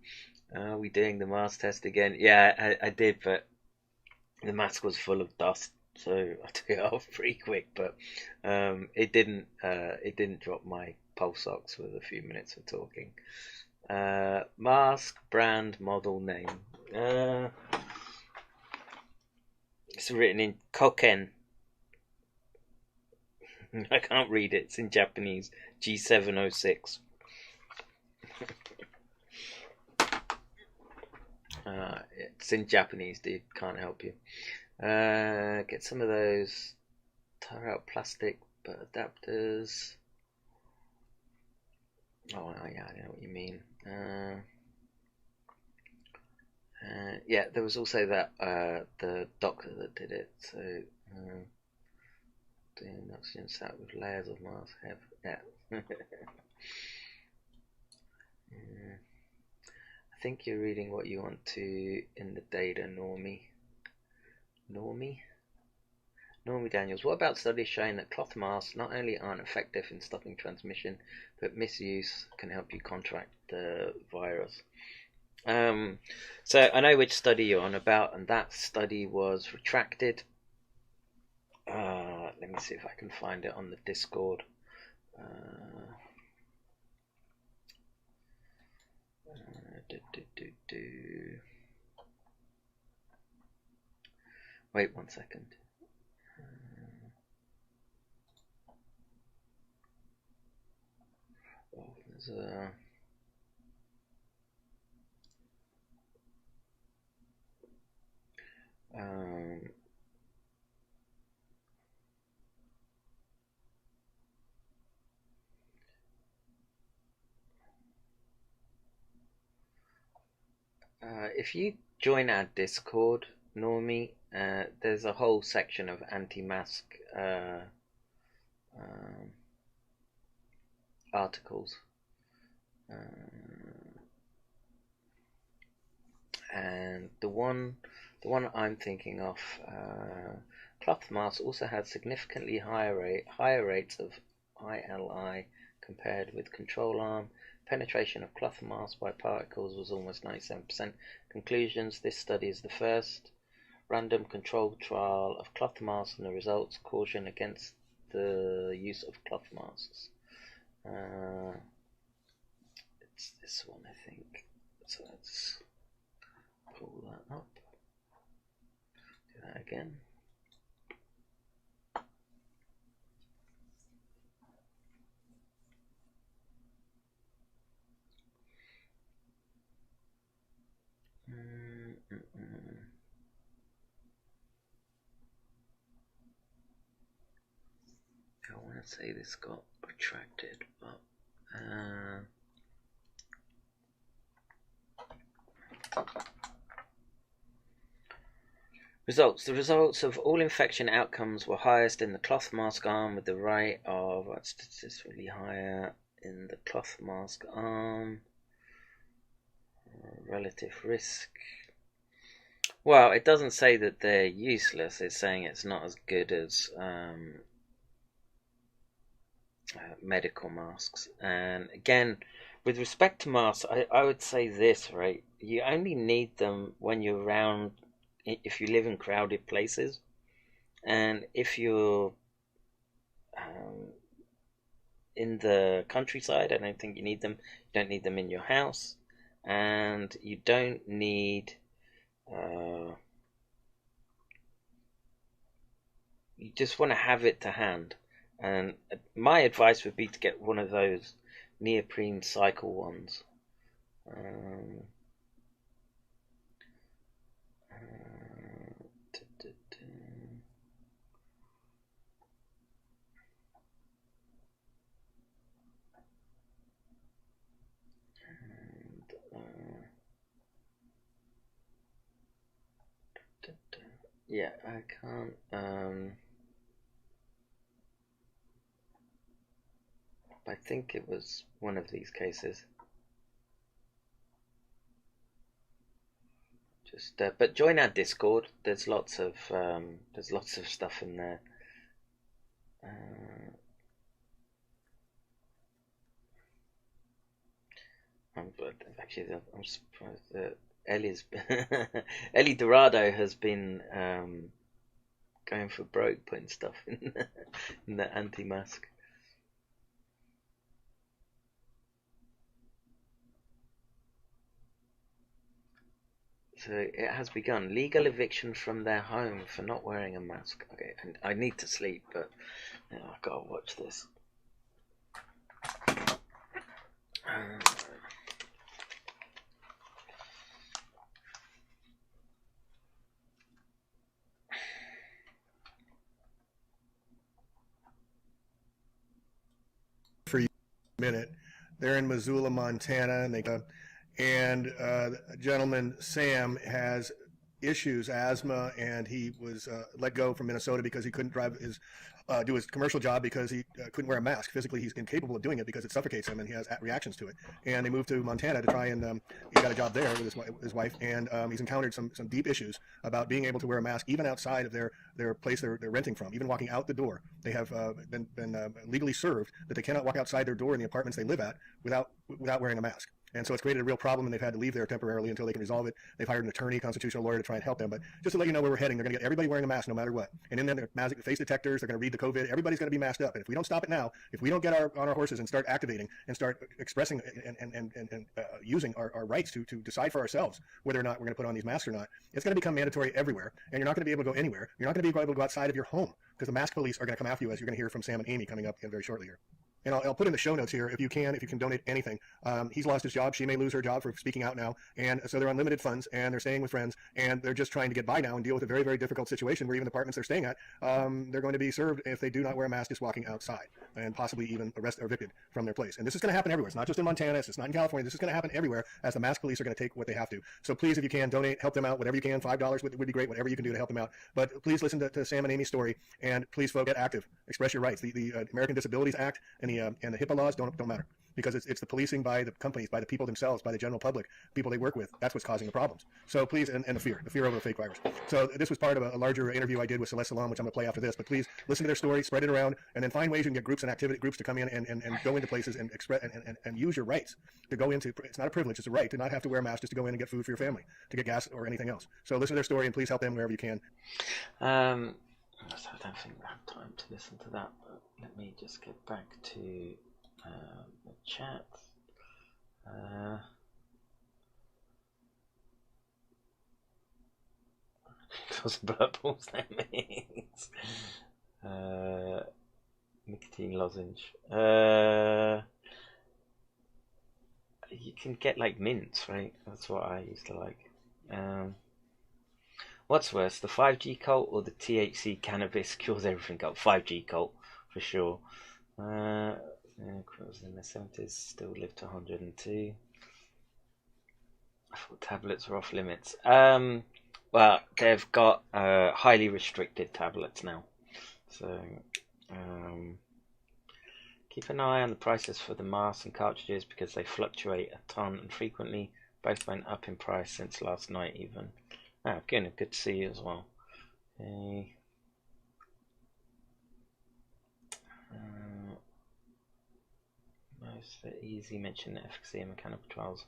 Are we doing the mask test again? Yeah, I did, but the mask was full of dust, so I took it off pretty quick. But it didn't drop my pulse ox with a few minutes of talking. Mask, brand, model, name. It's written in Koken. I can't read it. It's in Japanese. G706. It's in Japanese, dude. Can't help you. Get some of those tire out plastic but adapters. Oh yeah, I know what you mean. Yeah, there was also that the doctor that did it. So doing oxygen sat with layers of mask. Yeah. I think you're reading what you want to in the data, Normie Daniels. What about studies showing that cloth masks not only aren't effective in stopping transmission, but misuse can help you contract the virus? So I know which study you're on about, and that study was retracted. Let me see if I can find it on the Discord. Wait 1 second. There's a... if you join our Discord, Normie, there's a whole section of anti-mask articles, and the one I'm thinking of, cloth masks also had significantly higher rates of ILI compared with control arm. Penetration of cloth masks by particles was almost 97%. Conclusions: this study is the first random controlled trial of cloth masks, and the results caution against the use of cloth masks. It's this one, I think. So let's pull that up. Do that again. I want to say this got retracted, but results. The results of all infection outcomes were highest in the cloth mask arm, with the rate of statistically higher in the cloth mask arm. Relative risk. Well, it doesn't say that they're useless. It's saying it's not as good as medical masks. And again, with respect to masks, I would say this, right? You only need them when you're around, if you live in crowded places, and if you're in the countryside, I don't think you need them. You don't need them in your house, and you don't need you just want to have it to hand. And my advice would be to get one of those neoprene cycle ones. Yeah, I can't. I think it was one of these cases. Just, but join our Discord. There's lots of stuff in there. I'm surprised that Ellie Dorado has been going for broke, putting stuff in the anti-mask. So it has begun. Legal eviction from their home for not wearing a mask. Okay, and I need to sleep, but I've got to watch this. For a minute, they're in Missoula, Montana, and a gentleman, Sam, has issues, asthma, and he was let go from Minnesota because he couldn't do his commercial job because he couldn't wear a mask. Physically, he's incapable of doing it because it suffocates him, and he has reactions to it. And they moved to Montana to try and he got a job there with his wife, and he's encountered some deep issues about being able to wear a mask even outside of their place they're renting from. Even walking out the door, they have been legally served that they cannot walk outside their door in the apartments they live at without wearing a mask. And so it's created a real problem, and they've had to leave there temporarily until they can resolve it. They've hired an attorney, constitutional lawyer, to try and help them. But just to let you know where we're heading, they're going to get everybody wearing a mask no matter what. And in there, they're face detectors. They're going to read the COVID. Everybody's going to be masked up. And if we don't stop it now, if we don't get on our horses and start activating and start expressing and using our rights to decide for ourselves whether or not we're going to put on these masks or not, it's going to become mandatory everywhere. And you're not going to be able to go anywhere. You're not going to be able to go outside of your home because the mask police are going to come after you, as you're going to hear from Sam and Amy coming up very shortly here. And I'll put in the show notes here if you can donate anything. He's lost his job. She may lose her job for speaking out now. And so they're on limited funds, and they're staying with friends, and they're just trying to get by now and deal with a very, very difficult situation where even the apartments they're staying at, they're going to be served if they do not wear a mask just walking outside, and possibly even arrested or evicted from their place. And this is going to happen everywhere. It's not just in Montana. It's not in California. This is going to happen everywhere as the mask police are going to take what they have to. So please, if you can, donate, help them out, whatever you can. $5 would be great, whatever you can do to help them out. But please listen to Sam and Amy's story, and please, folks, get active. Express your rights. The American Disabilities Act and the HIPAA laws don't matter, because it's the policing by the companies, by the people themselves, by the general public, people they work with. That's what's causing the problems. So please, and the fear over the fake virus. So this was part of a larger interview I did with Celeste Salon, which I'm going to play after this. But please listen to their story, spread it around, and then find ways you can get groups to come in and go into places and express and use your rights to go into. It's not a privilege; it's a right to not have to wear a mask just to go in and get food for your family, to get gas or anything else. So listen to their story and please help them wherever you can. So I don't think I have time to listen to that, but let me just get back to the chat. Those purples, that means nicotine lozenge. You can get like mints, right? That's what I used to like. What's worse, the 5G cult or the THC cannabis cures everything cult? 5G cult for sure. Criminals in their 70s still live to 102. I thought tablets were off limits. Well, they've got highly restricted tablets now. So keep an eye on the prices for the masks and cartridges because they fluctuate a ton and frequently. Both went up in price since last night even. Good to see you as well. Okay. Most easy mention the efficacy of mechanical trials.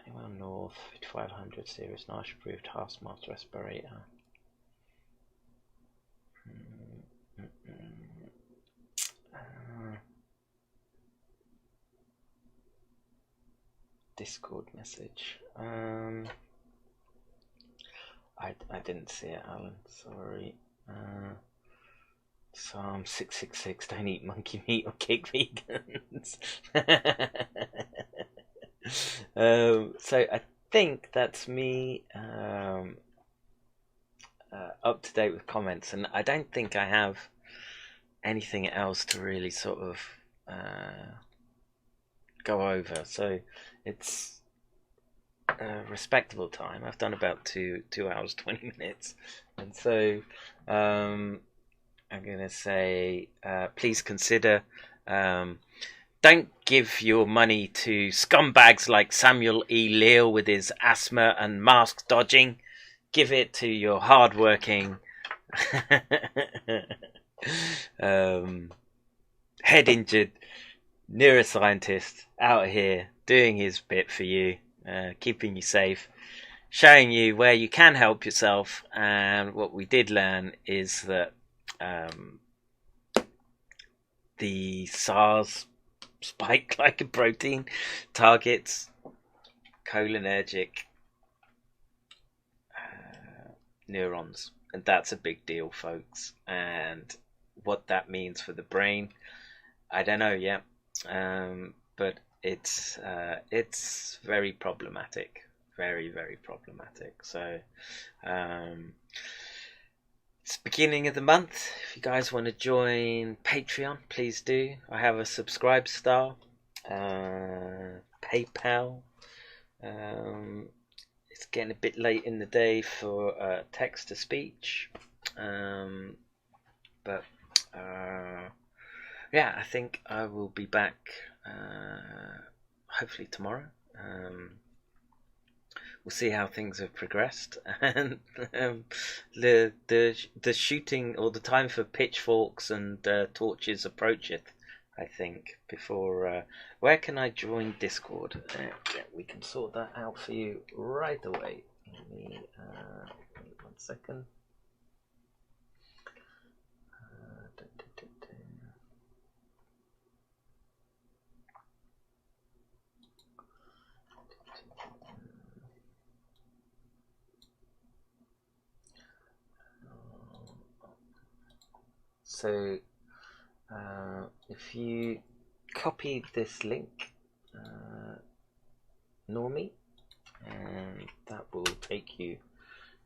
Anywhere north, 5500 series NICE approved half mask respirator. Discord message. I didn't see it, Alan. Sorry. Psalm 666. Don't eat monkey meat or cake vegans. So I think that's me up to date with comments, and I don't think I have anything else to really sort of go over. So it's respectable time. I've done about 2 hours 20 minutes, and so I'm gonna say please consider. Don't give your money to scumbags like Samuel E. Leal with his asthma and mask dodging. Give it to your hard-working, head-injured neuroscientist out here doing his bit for you, keeping you safe, showing you where you can help yourself. And what we did learn is that the SARS spike glycoprotein targets cholinergic neurons, and that's a big deal, folks. And what that means for the brain, I don't know yet, but it's very problematic, very problematic. So it's the beginning of the month. If you guys want to join Patreon, please do. I have a Subscribe Star, PayPal. It's getting a bit late in the day for text to speech, but yeah, I think I will be back hopefully tomorrow. We'll see how things have progressed, and the shooting, or the time for pitchforks and torches approacheth, I think. Before where can I join Discord? We can sort that out for you right away. Give me 1 second. So if you copy this link, NEWMAP, and that will take you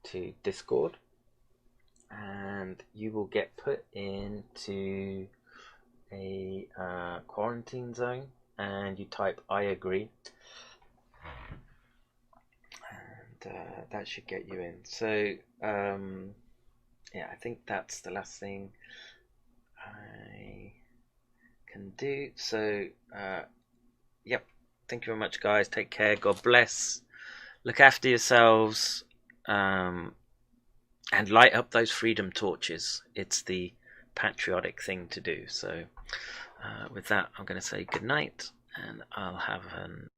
to Discord, and you will get put into a quarantine zone, and you type "I agree," and that should get you in. So yeah, I think that's the last thing I can do. So yep, thank you very much, guys. Take care. God bless. Look after yourselves, and light up those freedom torches. It's the patriotic thing to do. So with that, I'm going to say good night, and I'll have an